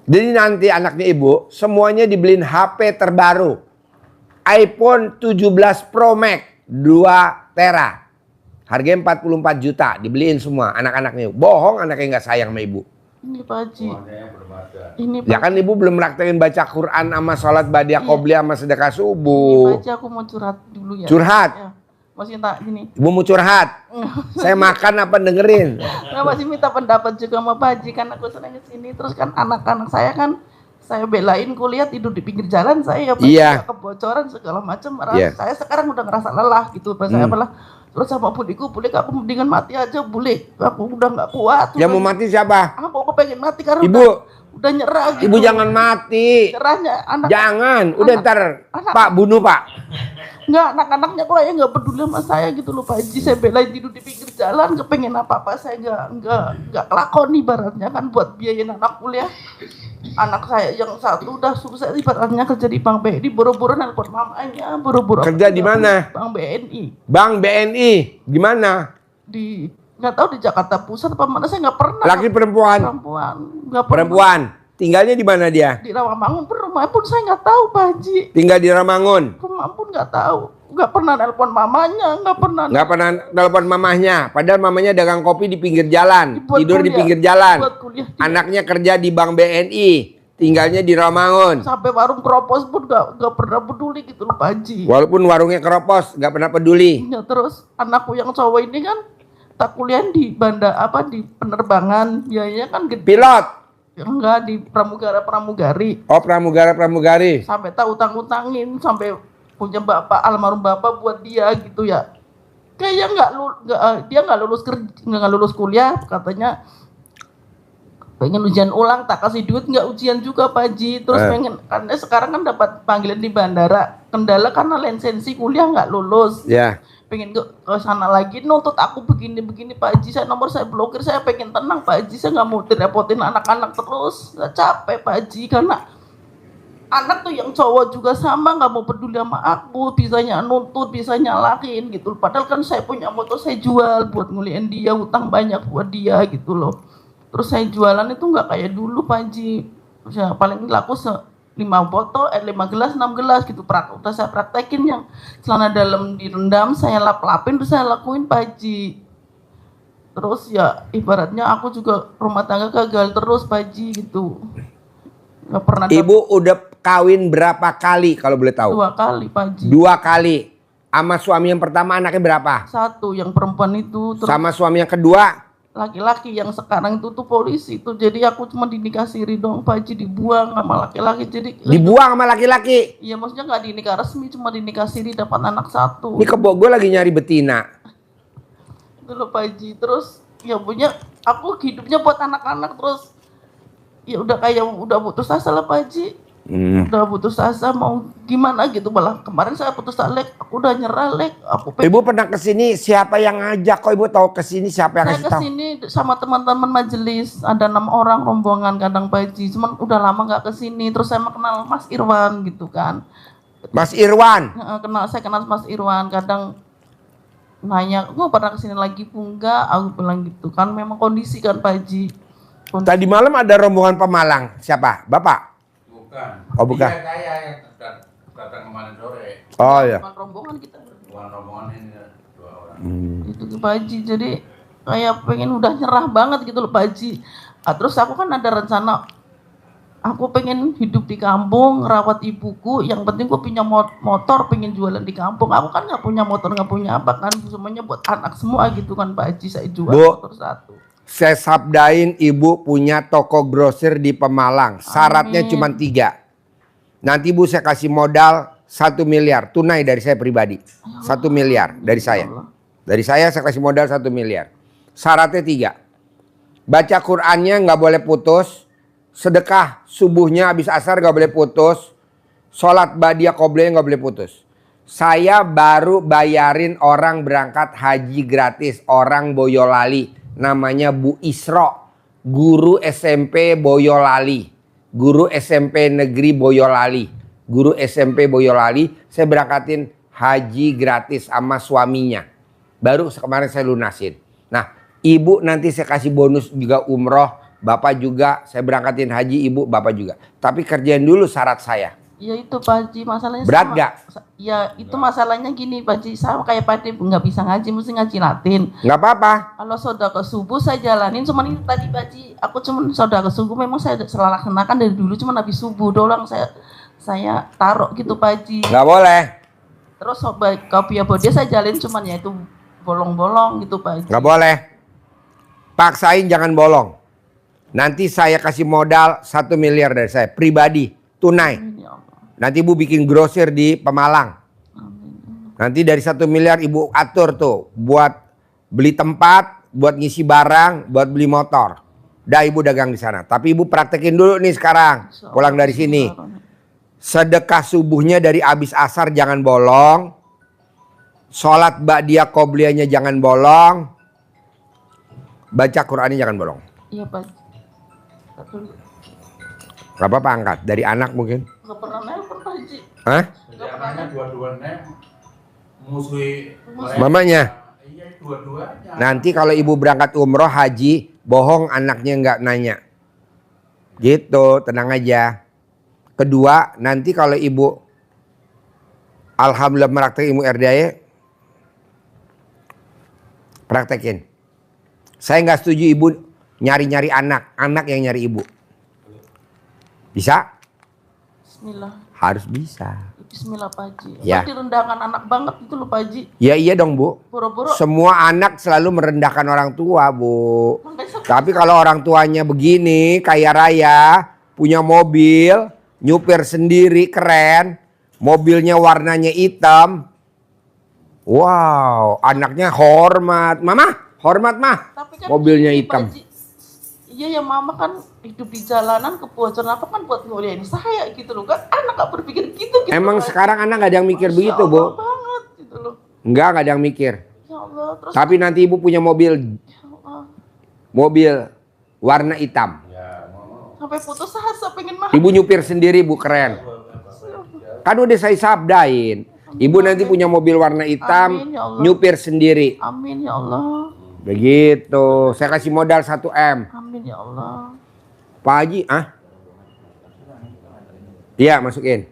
Jadi nanti anaknya ibu semuanya dibeliin HP terbaru. iPhone 17 Pro Max 2 tera. Harganya 44 juta dibeliin semua anak-anaknya. Bohong anaknya nggak sayang sama ibu. ini Pak Haji. Ini Pak Ya kan ibu belum praktekin baca Quran sama sholat badiah Iya. qobliyah sama sedekah Ini subuh. Pak Haji, aku mau curhat dulu ya. Curhat? Ya. Masih minta gini. Ibu mau curhat. Saya makan apa dengerin? Nah, masih minta pendapat juga sama Pak Haji, kan aku sering kesini. Terus kan anak-anak saya kan saya belain kuliah tidur di pinggir jalan, saya Iya. kebocoran segala macam. Iya. Saya sekarang udah ngerasa lelah gitu. Pas saya malah terus sama budiku, bulik aku mendingan mati aja, bulik. Aku udah nggak kuat. Yang mau mati siapa? Aku pengen mati karena Ibu. udah nyerah gitu. Ibu jangan mati. Nyerahnya anak. Jangan. Udah ntar Pak bunuh Pak. Nggak, anak-anaknya kok ya nggak peduli sama saya gitu loh Pak Haji. Saya belain tidur di pinggir jalan, kepengen apa-apa saya nggak kelakon ibaratnya kan buat biayain anak kuliah. Anak saya yang satu udah sukses ibaratnya kerja di Bank BNI, boro-boro nelpon mamanya, boro-boro Kerja di mana? Bank BNI Bank BNI. Gimana? di nggak tahu di Jakarta Pusat apa mana, saya nggak pernah. Laki perempuan? Perempuan, nggak pernah. Perempuan. Tinggalnya di mana dia? Di Rawamangun, rumahnya pun saya nggak tahu Pak Haji. Tinggal di Ramangun. Rumah pun nggak tahu, nggak pernah nelpon mamanya, nggak pernah. Nggak pernah telepon mamahnya. Padahal mamanya dagang kopi di pinggir jalan. Buat Tidur di kuliah. pinggir jalan. Buat kuliah. Anaknya kerja di Bank BNI. Tinggalnya di Ramangun. Sampai warung keropos pun gak pernah peduli gitu loh Pak Haji. Walaupun warungnya keropos, nggak pernah peduli. Ya, terus anakku yang cowok ini kan tak kuliah di di penerbangan, biayanya kan gede. Pilot. Enggak, di pramugari. Oh, pramugari. Sampai tak utang-utangin, sampai punya bapak, almarhum bapak buat dia gitu ya. Kayaknya dia nggak lulus kuliah, katanya pengen ujian ulang, tak kasih duit, nggak ujian juga Pak Haji. Terus pengen, karena sekarang kan dapat panggilan di bandara, kendala karena lisensi kuliah nggak lulus. Ya. Pengen ke sana lagi, nuntut aku begini Pak Haji, saya blokir, saya pengen tenang Pak Haji, saya nggak mau direpotin anak-anak terus, nggak capek Pak Haji, karena anak tuh yang cowok juga sama, nggak mau peduli sama aku, bisanya nuntut, bisa nyalakin gitu. Padahal kan saya punya motor, saya jual buat nguliin dia, utang banyak buat dia gitu loh. Terus saya jualan itu nggak kayak dulu Pak Haji, saya paling laku 5 botol, 5 gelas, 6 gelas gitu. Udah saya praktekin yang celana dalam direndam, saya lap-lapin, terus saya lakuin Pak Haji. Terus ya ibaratnya aku juga rumah tangga gagal terus Pak Haji gitu. Gak pernah. Ibu udah kawin berapa kali kalau boleh tahu? 2 kali Pak Haji. 2 kali. Sama suami yang pertama anaknya berapa? 1 yang perempuan itu. Terus Sama suami yang kedua? laki-laki yang sekarang itu tuh polisi tuh, jadi aku cuma dinikah siri dong Pak Haji, dibuang sama laki-laki. Jadi Dibuang sama laki-laki? iya, maksudnya nggak dinikah resmi, cuma dinikah siri, dapat anak 1. Ini kebo gue lagi nyari betina. Itu loh Pak Haji. Terus ya punya aku hidupnya buat anak-anak, terus ya udah kayak udah putus asa lah Pak Haji. Udah putus asa, mau gimana gitu. Malah kemarin saya putus asa, Lek, aku udah nyerah Lek, aku Ibu pernah kesini, siapa yang ngajak? Kok ibu tahu kesini, siapa yang saya ngasih tahu? kesini sama teman-teman majelis, ada 6 orang rombongan kadang Pak Haji, cuman udah lama nggak kesini. Terus saya kenal Mas Irwan gitu kan. Mas Irwan? Saya kenal Mas Irwan, kadang nanya, "Gua pernah kesini lagi Bu?" Enggak, aku bilang gitu kan, memang kondisi kan Pak Haji. Tadi malam ada rombongan Pemalang, siapa? Bapak? Bukan. Oh, bukan. Iya, saya yang datang kemarin sore. Oh ya. Bukan rombongan kita. Bukan rombongan ini 2 orang. Itu tuh Pak Haji, jadi kayak pengen udah nyerah banget gitu loh Pak Haji. Terus aku kan ada rencana, aku pengen hidup di kampung, rawat ibuku, yang penting aku punya motor, pengen jualan di kampung. Aku kan nggak punya motor, nggak punya apa kan, semuanya buat anak semua gitu kan Pak Haji. Saya jual Bu, motor 1. saya sabdain ibu punya toko grosir di Pemalang. Syaratnya Amin. cuma 3. Nanti ibu saya kasih modal 1 miliar tunai dari saya pribadi. 1 miliar dari saya. Dari saya kasih modal 1 miliar. Syaratnya 3. Baca Qur'annya nggak boleh putus. Sedekah subuhnya habis asar nggak boleh putus. Sholat ba'diyah qobliyah nggak boleh putus. Saya baru bayarin orang berangkat haji gratis. Orang Boyolali. Namanya Bu Isro, guru SMP Boyolali, guru SMP Negeri Boyolali, guru SMP Boyolali. Saya berangkatin haji gratis sama suaminya. Baru kemarin saya lunasin. Nah, ibu nanti saya kasih bonus juga umroh, bapak juga saya berangkatin haji, ibu bapak juga. Tapi kerjain dulu syarat saya. Ya itu Pak Haji, masalahnya Berat sama. gak? Ya itu masalahnya gini Pak Haji, sama kayak Pak Haji nggak bisa ngaji, mesti ngaji Latin. Nggak apa-apa. Kalau saudara subuh saya jalanin, cuman ini tadi Pak Haji, aku cuman saudara subuh memang saya selalu laksanakan dari dulu, cuman habis subuh doang saya taruh gitu Pak Haji. Nggak boleh. Terus kopi dia saya jalin, cuman ya itu bolong-bolong gitu Pak Haji. Nggak boleh. Paksain jangan bolong. Nanti saya kasih modal 1 miliar dari saya pribadi tunai. Amin, ya Allah. Nanti ibu bikin grosir di Pemalang. Nanti dari 1 miliar ibu atur tuh buat beli tempat, buat ngisi barang, buat beli motor. Dah ibu dagang di sana. Tapi ibu praktekin dulu nih sekarang. Pulang dari sini. Sedekah subuhnya dari abis asar jangan bolong. Sholat ba'diyah qobliyahnya jangan bolong. Baca Qur'annya jangan bolong. Iya Pak Haji. Gak apa-apa angkat. Dari anak mungkin. Nggak pernah nelpon Pak Haji. Hah? Jadi anaknya dua-duanya musuhi Mamanya? Iya, dua-duanya. Nanti kalau ibu berangkat umroh haji, bohong anaknya nggak nanya. Gitu, tenang aja. Kedua, nanti kalau ibu alhamdulillah praktek ilmu RDAE, praktekin. Saya nggak setuju ibu nyari-nyari anak yang nyari ibu. Bisa? Bismillah. Harus bisa. Bismillah Pak Haji. Ya. Berarti rendahkan anak banget itu loh Pak Haji. Ya iya dong Bu. Boro-boro. Semua anak selalu merendahkan orang tua Bu. Makanya saya Tapi kalau orang tuanya begini, kaya raya, punya mobil, nyupir sendiri, keren, mobilnya warnanya hitam. Wow, anaknya hormat. Mama, hormat mah. Tapi kan Mobilnya gini, hitam. Pak Haji. Iya ya mama kan hidup di jalanan kebocoran apa kan buat ngeliatin saya gitu loh kan. Anak gak berpikir gitu. Emang Pak Haji. sekarang anak gak ada yang mikir Masya begitu, Allah Bu? banget gitu loh. Enggak, gak ada yang mikir. Ya Allah, terus Tapi nanti ibu punya mobil ya Allah, warna hitam. sampai putus asa pengen mah. Ibu nyupir sendiri, Bu, keren. Kan udah saya sabdain. Ibu nanti punya mobil warna hitam, Amin, ya Allah. nyupir sendiri. Amin ya Allah. Begitu. Saya kasih modal 1 M. Amin ya Allah. Pak Haji, Iya, masukin.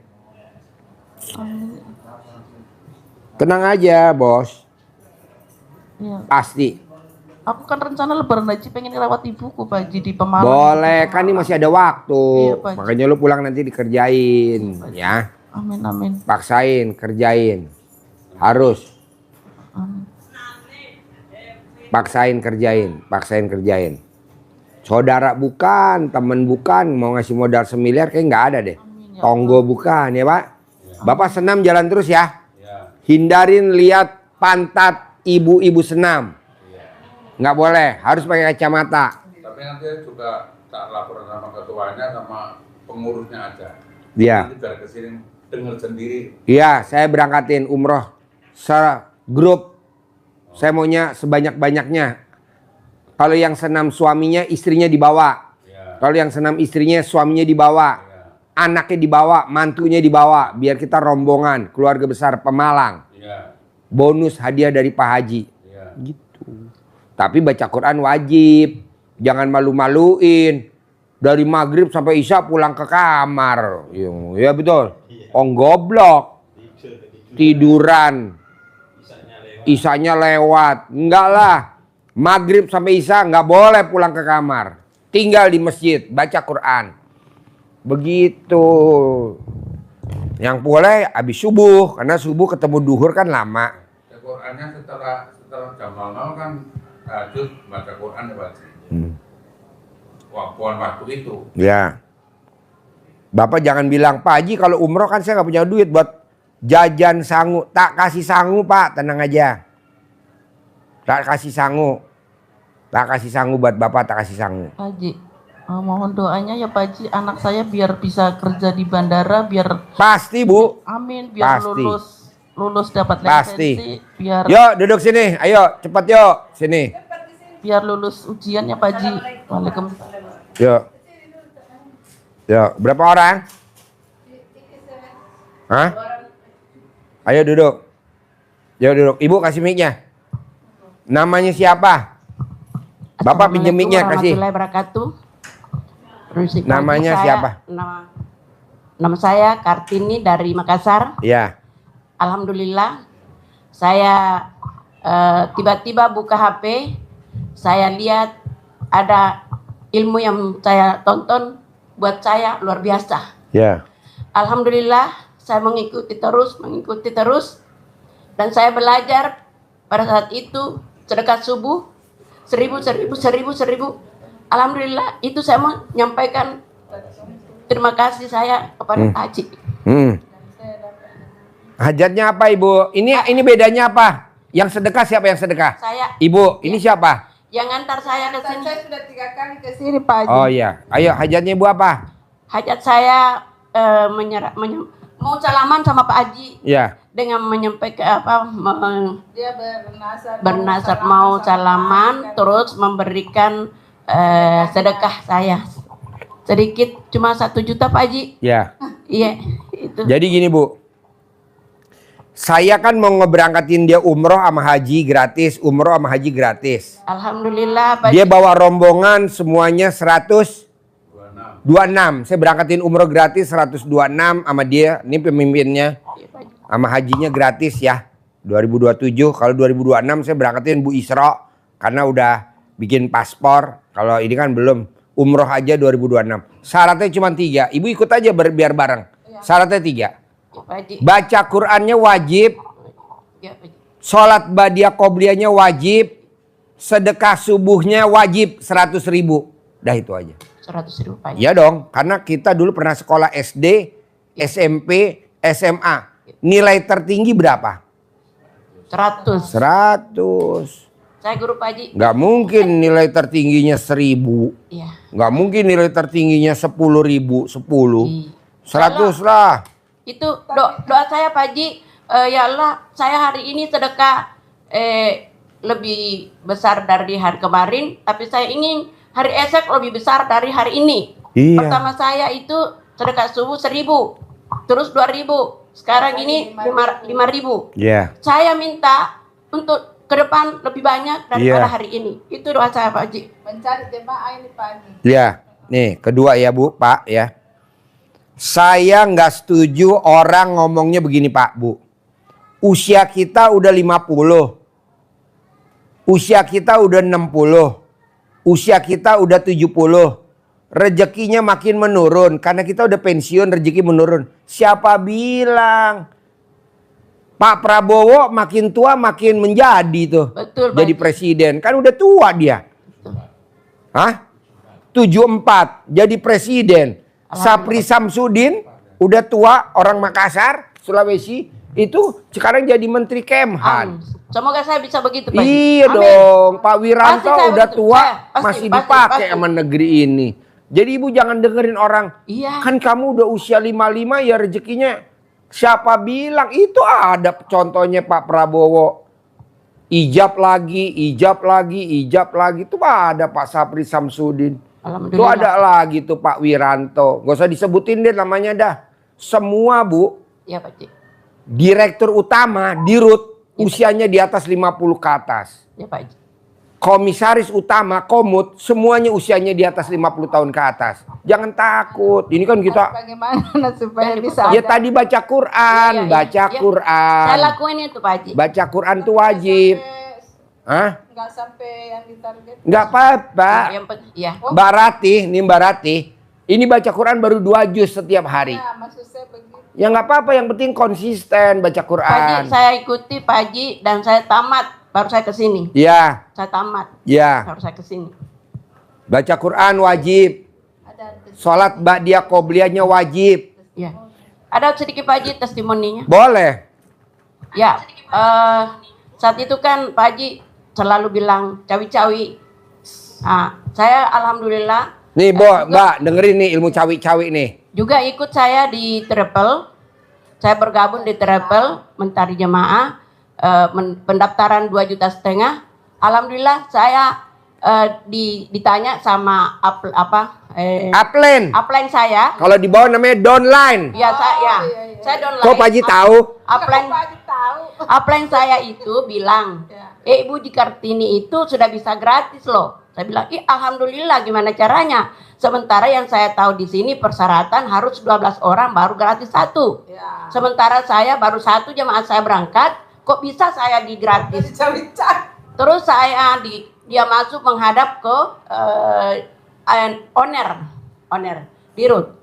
Amin. Tenang aja, Bos. Ya. Pasti. Aku kan rencana lebaran haji pengen ngerawat ibuku Pak Haji di Pemalang. Boleh, kan ini masih ada waktu. Iya, Pak Haji. Makanya lu pulang nanti dikerjain, ya. Amin amin. Paksain, kerjain. Harus. Amin. Paksain kerjain. Saudara bukan, temen bukan, mau ngasih modal 1 miliar kayak nggak ada deh. Amin, ya Tonggo bukan ya Pak. Bapak senam jalan terus ya. Hindarin lihat pantat ibu-ibu senam. Nggak boleh, harus pakai kacamata. Tapi nanti juga tak laporan sama ketuanya sama pengurusnya aja. Iya. Nanti biar kesini dengar sendiri. Iya, saya berangkatin umroh segrup. Saya maunya sebanyak-banyaknya. Kalau yang senam suaminya, istrinya dibawa. Ya. Kalau yang senam istrinya, suaminya dibawa. Anaknya dibawa, mantunya dibawa. Biar kita rombongan, keluarga besar Pemalang. Iya. Bonus hadiah dari Pak Haji. Iya. Gitu. Tapi baca Quran wajib. Jangan malu-maluin. Dari maghrib sampai isya pulang ke kamar. Ya betul. Goblok. Tiduran. Isanya lewat. Enggak lah. Maghrib sampai isya nggak boleh pulang ke kamar. Tinggal di masjid, baca Quran. Begitu. Yang boleh habis subuh. Karena subuh ketemu duhur kan lama. Ya, Qurannya setelah jam 00 kan tahajud baca Quran ya Pak Haji. Waktu itu. Ya. Bapak jangan bilang, Pak Haji kalau umroh kan saya nggak punya duit buat jajan sangu. Tak kasih sangu Pak, tenang aja. Tak kasih sangu. Tak kasih sangu buat Bapak, tak kasih sangu. Pak Haji, mohon doanya ya Pak Haji, anak saya biar bisa kerja di bandara, biar Pasti Bu. amin, biar Pasti. lulus dapat Pasti. lisensi, biar Yuk duduk sini, ayo cepat yuk. Sini. biar lulus ujian ya Pak Haji. Waalaikumsalam. Yuk. Yuk, berapa orang? Hah? Ayo duduk. Yuk duduk. Ibu kasih mic-nya. Namanya siapa? Bapak pinjem mic-nya kasih. Warahmatullahi wabarakatuh. Namanya siapa? Nama saya Kartini dari Makassar. Ya. Alhamdulillah saya tiba-tiba buka HP, saya lihat ada ilmu yang saya tonton buat saya luar biasa. Ya. Alhamdulillah saya mengikuti terus dan saya belajar pada saat itu sedekah subuh 1000. Alhamdulillah itu saya mau menyampaikan terima kasih saya kepada Pak Haji. Hajatnya apa Ibu? Ini bedanya apa? Yang sedekah siapa yang sedekah? Saya. Ibu, ini siapa? Yang ngantar saya ke sini. Saya sudah 3 kali ke sini Pak Haji. Oh iya. Ayo hajatnya Ibu apa? Hajat saya mau salaman sama Pak Haji Ya. dengan menyampaikan Dia bernasab mau salaman terus memberikan sedekah saya sedikit cuma 1 juta Pak Haji. Ya. Iya itu. Jadi gini Bu. Saya kan mau ngeberangkatin dia umroh sama haji gratis, umroh sama haji gratis. Alhamdulillah Pak Dia Haji. bawa rombongan semuanya 126. Saya berangkatin umroh gratis 126 sama dia. Ini pemimpinnya. Iya, Pak Haji. Sama hajinya gratis ya. 2027. Kalau 2026 saya berangkatin Bu Isra. Karena udah bikin paspor. Kalau ini kan belum. Umroh aja 2026. Syaratnya cuma 3. Ibu ikut aja biar bareng. Syaratnya 3. Iya, Pak Haji. Baca Qur'annya wajib. Iya, Pak Haji. Sholat badiah qobliyahnya wajib. sedekah subuhnya wajib 100.000. Dah itu aja. 100.000 Pak Haji. Iya dong, karena kita dulu pernah sekolah SD, SMP, SMA. Nilai tertinggi berapa? 100. 100. Saya guru Pak Haji. Nggak mungkin nilai tertingginya 1000. Iya. Nggak mungkin nilai tertingginya 10.000, 10. Iya. 100 lah. Itu doa saya Pak Haji, ya Allah, saya hari ini sedekah lebih besar dari hari kemarin, tapi saya ingin hari esok lebih besar dari hari ini. Iya. Pertama saya itu sedekah subuh 1.000, terus 2.000, sekarang ini 5.000. Iya. Saya minta untuk ke depan lebih banyak daripada Iya. hari ini. Itu doa saya Pak Haji. Mencari jemaah ini Pak Haji. Ya, nih kedua ya Bu, Pak ya. Saya nggak setuju orang ngomongnya begini Pak, Bu. Usia kita udah 50. Usia kita udah 60. Usia kita udah 70. Rezekinya makin menurun. Karena kita udah pensiun, rezeki menurun. Siapa bilang? Pak Prabowo makin tua makin menjadi tuh. Betul, Jadi Pak. presiden. Kan udah tua dia. Hah? 74 jadi presiden. Sapri Samsudin udah tua, orang Makassar, Sulawesi, itu sekarang jadi menteri Kemhan. Semoga saya bisa begitu Pak Haji. Iya Amin. dong, Pak Wiranto Pasti saya udah begitu. tua, Pasti, masih pasti, dipakai pasti. sama negeri ini. Jadi ibu jangan dengerin orang, Iya. kan kamu udah usia 55 ya rezekinya. Siapa bilang? Itu ada contohnya Pak Prabowo. Ijab lagi, ijab lagi, ijab lagi. Itu ada Pak Sapri Samsudin. Itu Alhamdulillah. ada lagi tuh Pak Wiranto. Gak usah disebutin deh namanya dah. Semua Bu, Iya Pak Haji. direktur utama, dirut, usianya di atas 50 ke atas. Iya Pak Haji. Komisaris utama, komut, semuanya usianya di atas 50 tahun ke atas. Jangan takut. Ini kan kita, Bagaimana supaya bisa ya tadi baca Quran, Iya, iya, baca iya. Quran. Saya lakuin itu Pak Haji. Baca Quran tuh wajib. Hah? nggak sampai yang ditarget. Nggak apa-apa. Iya. Mbak Ratih, nih Mbak Ratih. Ini baca Quran baru 2 juz setiap hari. Ya, maksud saya begitu. Ya nggak apa-apa, yang penting konsisten baca Pak Haji, Quran. saya ikuti Pak Haji dan saya tamat baru saya ke sini. Ya, Saya tamat ya. baru saya ke sini. Baca Quran wajib. Sholat ba'diyah qobliyahnya wajib. Iya. Ada sedikit Pak Haji testimoninya. Boleh. Ya, saat itu kan Pak Haji selalu bilang cawi-cawi. Nah, saya alhamdulillah Nih Mbak, dengerin nih ilmu cawi-cawi nih. juga ikut saya di Travel. Saya bergabung di Travel, mencari jemaah, pendaftaran 2,5 juta. Alhamdulillah saya ditanya sama Upline. upline saya. Kalau di bawah namanya downline. Ya saya, saya downline. Kok Pak Haji tahu? Upline, upline saya itu bilang, Ibu di Kartini itu sudah bisa gratis loh. Saya bilang, alhamdulillah, gimana caranya? Sementara yang saya tahu di sini persyaratan harus 12 orang baru gratis 1. Sementara saya baru 1 jemaah saya berangkat, kok bisa saya di gratis? Terus saya dia masuk menghadap ke owner dirut.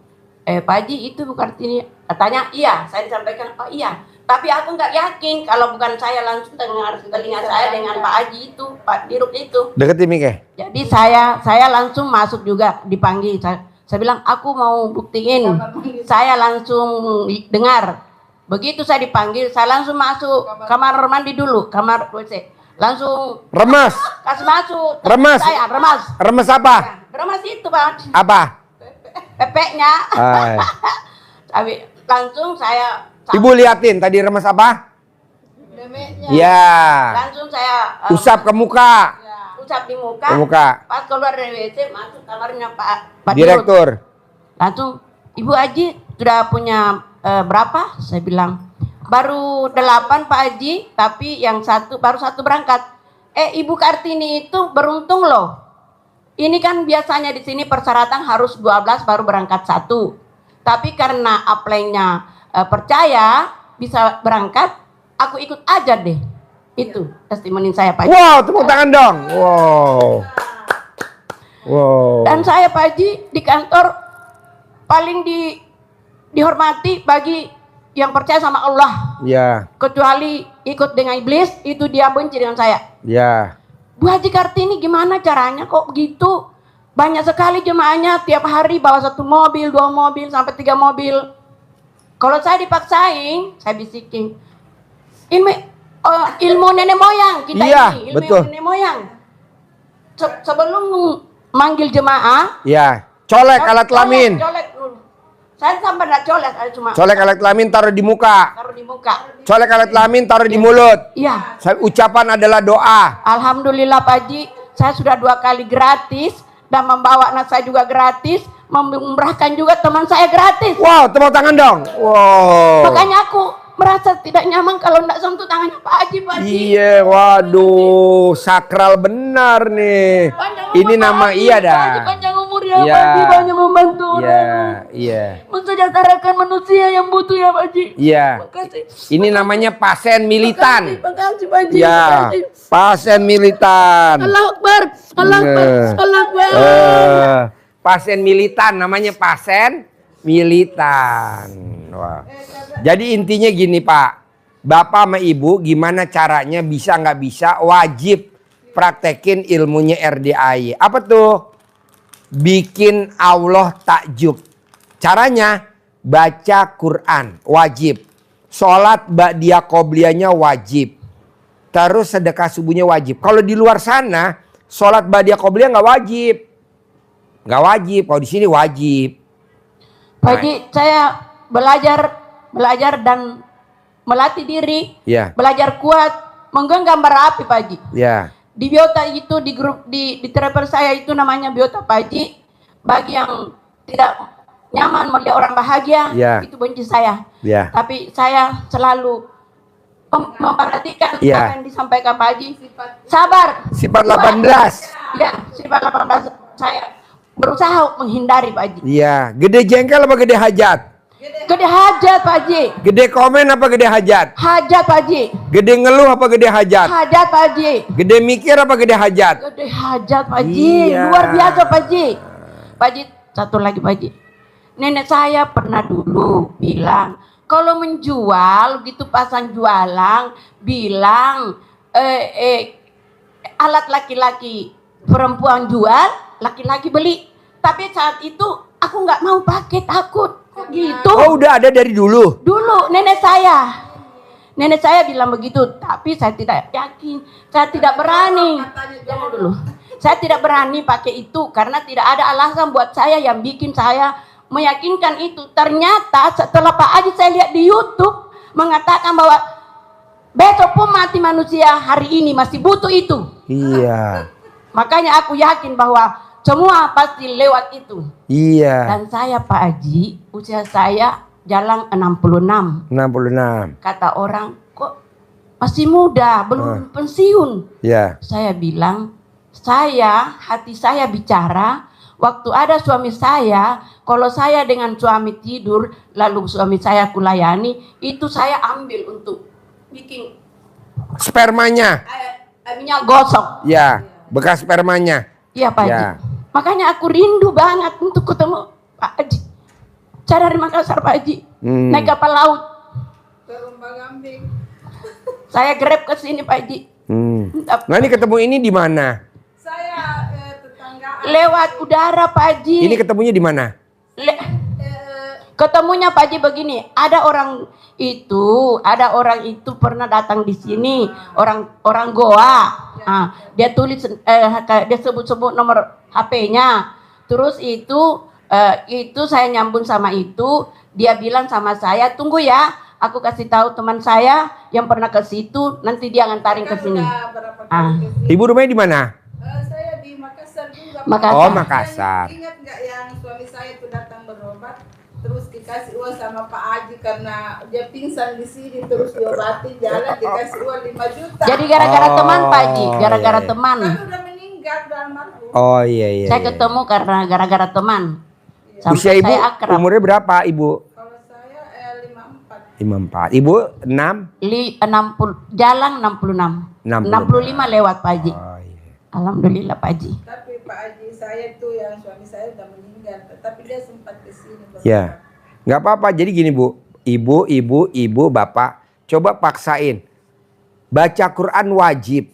Pak Haji itu Bu Kartini. Katanya iya, saya disampaikan oh iya. Tapi aku nggak yakin kalau bukan saya langsung dengar telinga saya dengan Pak Haji itu, Pak Dirut itu. Deketin Mike. Jadi saya langsung masuk juga dipanggil. Saya bilang aku mau buktiin. Saya langsung dengar. Begitu saya dipanggil, saya langsung masuk kamar mandi dulu, kamar WC. Langsung Remas. kasih masuk. Remas. Saya remas. Remas apa? Remas itu Pak. Apa? Pepeknya. Hai. Tapi langsung saya Ibu liatin tadi remas apa? Ya. langsung saya Usap ke muka. usap di muka. Ke muka. Pas keluar dari WC masuk kamarnya Pak Dirut. Direktur. Langsung Ibu Haji sudah punya berapa? Saya bilang baru 8 Pak Haji, tapi yang baru satu berangkat. Ibu Kartini itu beruntung loh. Ini kan biasanya di sini persyaratan harus 12 baru berangkat 1. Tapi karena upline-nya percaya bisa berangkat, aku ikut aja deh. Itu testimoni saya Pak Haji. Wow, tepuk tangan dong. Wow. Wow. Dan saya Pak Haji di kantor paling dihormati bagi yang percaya sama Allah. Ya, Kecuali ikut dengan iblis, itu dia benci dengan saya. ya. Bu Haji Kartini gimana caranya kok begitu? Banyak sekali jemaahnya tiap hari bawa 1 mobil, 2 mobil, sampai 3 mobil. Kalau saya dipaksain, saya bisikin. Ilmu nenek moyang kita Iya, ini, ilmu betul. nenek moyang. Sebelum manggil jemaah, Ya, colek alat kelamin. colek dulu. Saya sampai enggak colek, cuma Colek alat kelamin taruh di muka. taruh di muka. Colek alat kelamin taruh di mulut. Iya. Ucapan adalah doa. Alhamdulillah Pak Haji, saya sudah 2 kali gratis dan membawa anak saya juga gratis, memumrahkan juga teman saya gratis. Wow, tepuk tangan dong. Wow. Makanya aku merasa tidak nyaman kalau enggak sentuh tangannya Pak Haji, Pak Haji. Iya, waduh, sakral benar nih. Panjang Ini umur, nama Pak Haji, iya Pak dah. Haji, panjang umur ya Iya. Pak Haji, banyak membantu Iya, orang. iya, Mensejahterakan manusia yang butuh ya Pak Haji. iya. Makasih. Ini namanya pasien militan. Makasih Pak Haji. Ya, Makasih. pasien militan. Allah Akbar. Allah Akbar. Iya. Allah Akbar. Pasien militan, namanya pasien militan. Wah. Jadi intinya gini Pak, Bapak sama Ibu gimana caranya bisa nggak bisa wajib praktekin ilmunya RDAY. Apa tuh? Bikin Allah takjub. Caranya baca Quran wajib. Sholat ba'diyah qobliyahnya wajib. Terus sedekah subuhnya wajib. Kalau di luar sana sholat ba'diyah qobliyah nggak wajib. Nggak wajib. Kalau di sini wajib. Pak Haji, saya belajar dan melatih diri, Ya, belajar kuat, menggenggam bara api Pak Haji. ya, Di biota itu, di grup, di travel saya itu namanya biota Pak Haji. Bagi yang tidak nyaman melihat orang bahagia, Ya. itu benci saya. ya. Tapi saya selalu memperhatikan Ya. apa yang disampaikan Pak Haji. Sabar. Sifat 18. Ya, sifat 18 saya berusaha menghindari Pak Haji. Iya. Gede jengkel apa gede hajat? Gede hajat Pak Haji. Gede komen apa gede hajat? Hajat Pak Haji. Gede ngeluh apa gede hajat? Hajat Pak Haji. Gede mikir apa gede hajat? Gede hajat Pak Haji. Iya. Luar biasa Pak Haji. Pak Haji, satu lagi Pak Haji. Nenek saya pernah dulu bilang, kalau menjual gitu pasang jualan, bilang alat laki-laki perempuan jual, laki-laki beli. Tapi saat itu aku nggak mau pakai, takut. Gitu. Oh, udah ada dari dulu. Dulu nenek saya bilang begitu, tapi saya tidak yakin, saya tidak berani. Jangan dulu. Saya tidak berani pakai itu karena tidak ada alasan buat saya yang bikin saya meyakinkan itu. Ternyata setelah Pak Haji saya lihat di YouTube mengatakan bahwa besok pun mati manusia, hari ini masih butuh itu. Iya. Makanya aku yakin bahwa semua pasti lewat itu. Iya. Dan saya Pak Haji, usia saya jalan 66. 66. Kata orang, kok masih muda, belum pensiun. Iya. Saya bilang, hati saya bicara, waktu ada suami saya, kalau saya dengan suami tidur, lalu suami saya kulayani, itu saya ambil untuk bikin Spermanya. minyak gosok. Ya, bekas spermanya. Iya Pak Haji. Ya. Makanya aku rindu banget untuk ketemu Pak Haji. Saya dari Makassar Pak Haji, naik kapal laut. Saya grab ke sini Pak Haji. Nah, ini ketemu ini di mana? Lewat udara Pak Haji. Ini ketemunya di mana? Ketemunya Pak Haji begini, ada orang itu pernah datang di sini, orang Goa. Nah, dia tulis dia sebut-sebut nomor HP-nya. Terus itu saya nyambung sama itu, dia bilang sama saya, "Tunggu ya, aku kasih tahu teman saya yang pernah ke situ, nanti dia ngantarin ke sini." Ibu rumahnya di mana? Saya di Makassar juga. Makassar. Oh, Makassar. Ingat nggak yang suami saya itu datang berobat, terus dikasih uang sama Pak Haji karena dia pingsan di sini, terus diobati jalan dikasih uang 5 juta. Jadi gara-gara teman Pak Haji, Oh, gara-gara iya. teman. Tapi udah meninggal udah almarhum. Oh, iya, iya. Saya iya. ketemu karena gara-gara teman. Sampai Usia ibu saya akrab. umurnya berapa, Ibu? Kalau saya 54. 54. Ibu 6? 60 jalan 66. 65 lewat Pak Haji. Oh, iya. Alhamdulillah Pak Haji. Tapi Pak Haji saya itu yang suami saya udah meninggal, tapi dia sempat ke sini. Ya. Nggak apa-apa. Jadi gini, Bu. Ibu, Bapak, coba paksain. Baca Quran wajib.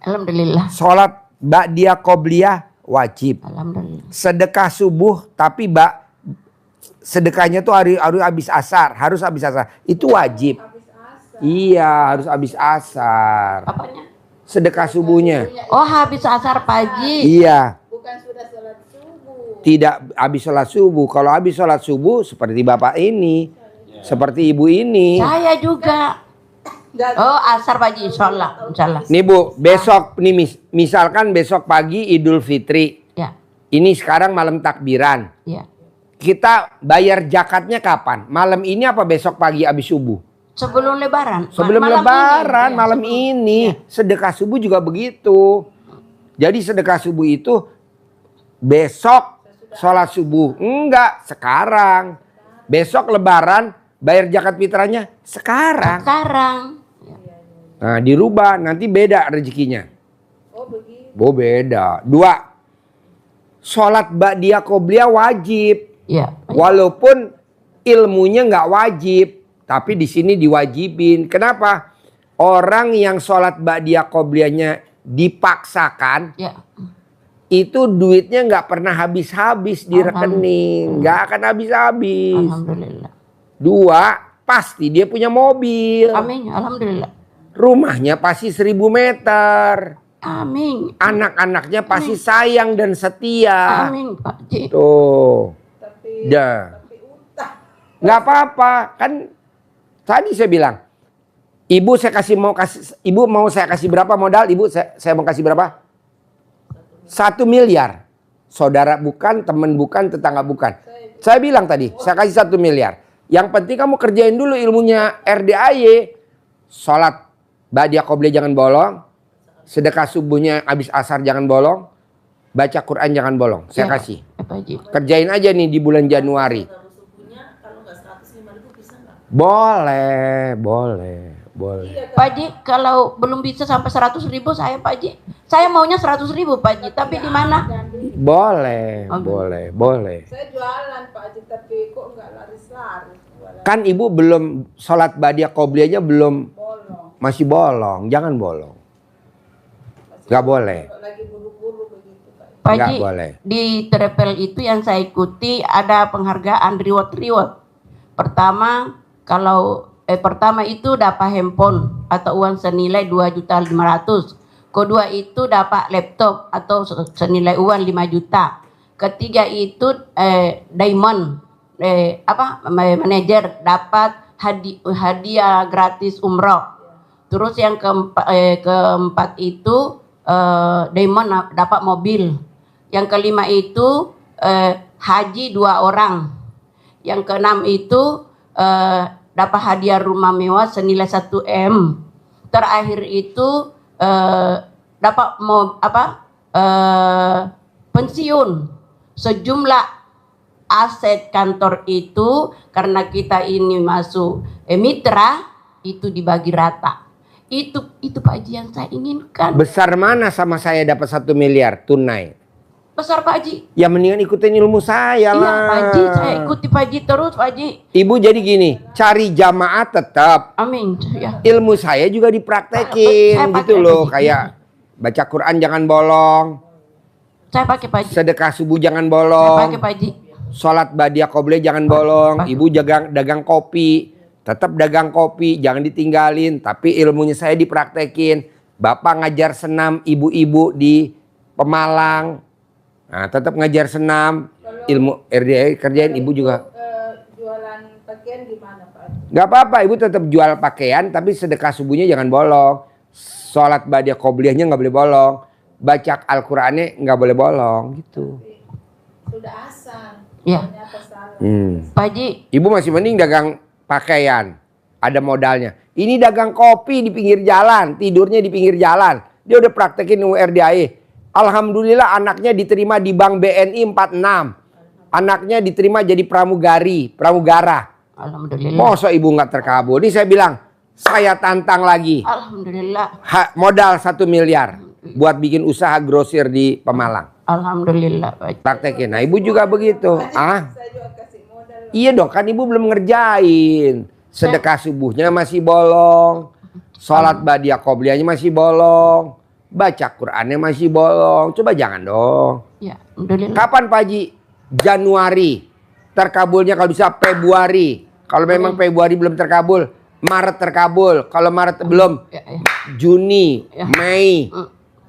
Alhamdulillah. Sholat ba'diyah qobliyah wajib. Alhamdulillah. Sedekah subuh tapi sedekahnya tuh harus habis asar, harus habis asar. Itu wajib. Iya, harus habis asar. Apanya? Sedekah subuhnya. Oh, habis asar pagi. Iya. Bukan sudah sholat subuh. Tidak habis sholat subuh. Kalau habis sholat subuh seperti bapak ini, seperti ibu ini. Saya juga. Oh, asar pagi, insyaallah. Nih Bu, besok nih misalkan besok pagi Idul Fitri. Ya, Ini sekarang malam takbiran. ya. Kita bayar zakatnya kapan? Malam ini apa besok pagi habis subuh? Sebelum lebaran. Sebelum Malam lebaran, ini. Ya, malam ini. Sedekah subuh juga begitu. Jadi sedekah subuh itu besok sholat subuh. Enggak, sekarang. Besok lebaran, bayar zakat fitrahnya sekarang. Sekarang. Nah, dirubah, nanti beda rezekinya. Oh begitu. Beda. 2. Sholat ba'diyah qobliyah wajib. Ya. Walaupun ilmunya nggak wajib, tapi di sini diwajibin. Kenapa? Orang yang sholat ba'diyah qobliyahnya dipaksakan, Ya. itu duitnya nggak pernah habis-habis di rekening, nggak akan habis-habis. Alhamdulillah. 2, pasti dia punya mobil, Amin. Alhamdulillah. rumahnya pasti 1000 meter, Amin. anak-anaknya pasti sayang dan setia. Amin, Pak Ji. Tuh, Tapi dah. utah. Nggak apa-apa, kan tadi saya bilang, ibu mau saya kasih berapa modal? Ibu saya mau kasih berapa? 1 miliar. Saudara bukan, teman bukan, tetangga bukan. Saya bilang tadi, saya kasih 1 miliar. Yang penting kamu kerjain dulu ilmunya RDAY. Sholat ba'diyah qobliyah jangan bolong. Sedekah subuhnya habis asar jangan bolong. Baca Quran jangan bolong. Saya Ya, kasih. Pak Ji. Kerjain aja nih di bulan Januari. Boleh. Pak Ji, kalau belum bisa sampai 100.000 saya Pak Ji. Saya maunya 100.000 Pak Ji, tapi di mana? Boleh. Saya jualan Pak Haji, tapi kok nggak laris-laris. Jualan Kan ibu belum sholat ba'diyah qobliyahnya belum, bolong. masih bolong. Jangan bolong. Gak boleh. Lagi buru-buru begitu Pak. Pak Nggak Ji, boleh. di Trepel itu yang saya ikuti ada penghargaan reward. Pertama, pertama itu dapat handphone atau uang senilai 2.500.000. Kedua itu dapat laptop atau senilai uang 5 juta. Ketiga itu diamond manajer dapat hadiah gratis umroh. Terus yang keempat itu diamond dapat mobil. Yang kelima itu haji 2 orang. Yang keenam itu dapat hadiah rumah mewah senilai 1 M. Terakhir itu dapat pensiun sejumlah aset kantor itu, karena kita ini masuk mitra, itu dibagi rata. Itu Pak Haji yang saya inginkan. Besar mana sama saya dapat 1 miliar tunai? Besar Pak Haji. Ya mendingan ikutin ilmu saya Iya lah. Pak Haji, saya ikuti Pak Haji terus Pak Haji. Ibu jadi gini, cari jamaah tetap. Amin. Ya. Ilmu saya juga dipraktekin Saya pakai gitu loh. Pak Haji. Kayak baca Quran jangan bolong. Saya pakai Pak Haji. Sedekah subuh jangan Saya bolong. pakai Pak Haji. Sholat ba'diyah qobliyah jangan bolong. Ibu dagang kopi. Tetap dagang kopi, jangan ditinggalin. Tapi ilmunya saya dipraktekin. Bapak ngajar senam ibu-ibu di Pemalang. Nah, tetap ngajar senam. Ilmu RDA kerjain ibu juga. Jualan pakaian gimana Pak Haji? Gak apa-apa, ibu tetap jual pakaian. Tapi sedekah subuhnya jangan bolong. Sholat ba'diyah qobliyahnya gak boleh bolong. Baca Al-Qurannya gak boleh bolong gitu. Sudah asal. Ya. Ternyata salah. Pak Haji, Ibu masih mending dagang pakaian. Ada modalnya. Ini dagang kopi di pinggir jalan. Tidurnya di pinggir jalan. Dia udah praktekin URDAE. Alhamdulillah anaknya diterima di Bank BNI 46. Anaknya diterima jadi pramugara. alhamdulillah. Masa ibu nggak terkabul? Ini saya bilang, saya tantang lagi. Alhamdulillah. Modal 1 miliar. Buat bikin usaha grosir di Pemalang. Alhamdulillah Pak Haji. Praktekin. Nah ibu juga begitu. Saya juga kasih modal. Iya dong, kan ibu belum ngerjain. Sedekah subuhnya masih bolong. Sholat ba'diyah qobliyahnya masih bolong. Baca Qurannya masih bolong. Coba jangan dong. Ya, alhamdulillah. Kapan Pak Haji? Januari. Terkabulnya kalau bisa Februari. Kalau memang Februari belum terkabul, Maret terkabul. Kalau Maret belum, Ya, ya. Juni, Ya. Mei,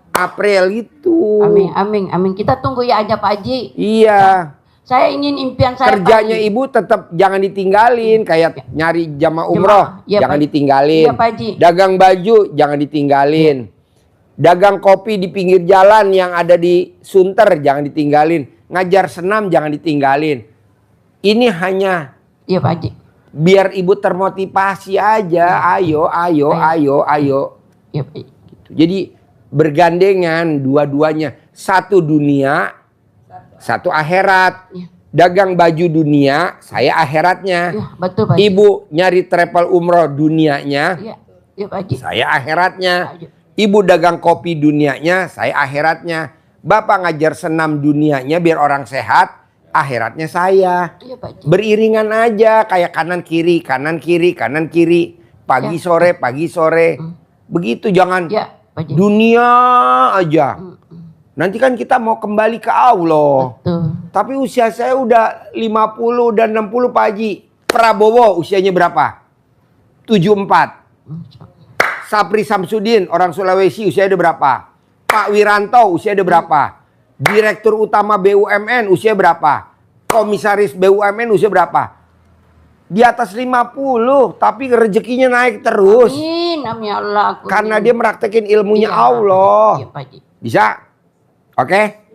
April itu. Amin, amin, amin. Kita tunggu ya aja Pak Haji. Iya. Saya ingin impian saya Kerjanya Pak Haji. ibu tetap jangan ditinggalin. Kayak nyari jamaah umroh, Iya, jangan Pak. ditinggalin. Iya, Pak Haji. Dagang baju, jangan ditinggalin. Dagang kopi di pinggir jalan yang ada di Sunter, jangan ditinggalin. Ngajar senam, jangan ditinggalin. Ini hanya Iya Pak Haji. biar ibu termotivasi aja. Ayo, ayo, ayo, ayo. Iya Pak Haji. Jadi bergandengan dua-duanya. Satu dunia, satu akhirat. Iya. Dagang baju dunia, saya akhiratnya. Iya, betul Pak Haji. Ibu nyari travel umroh dunianya, Iya, iya Pak Haji. saya akhiratnya. Pak Haji. Ibu dagang kopi dunianya, saya akhiratnya. Bapak ngajar senam dunianya biar orang sehat, akhiratnya saya. Iya Pak Haji. Beriringan aja kayak kanan kiri, kanan kiri, kanan kiri. Pagi Ya. sore, pagi sore. Begitu jangan Iya Pak Haji. dunia aja. Nanti kan kita mau kembali ke Allah. Betul. Tapi usia saya udah 50 dan 60 Pak Haji. Prabowo usianya berapa? 74. Sapri Samsudin orang Sulawesi usia udah berapa? Pak Wiranto usia udah berapa? Direktur utama BUMN usia berapa? Komisaris BUMN usia berapa? Di atas 50 tapi rezekinya naik terus. Amin, amin ya Allah. Karena dia meraktekin ilmunya Iya, Allah. Iya Pak Haji. Bisa? Oke?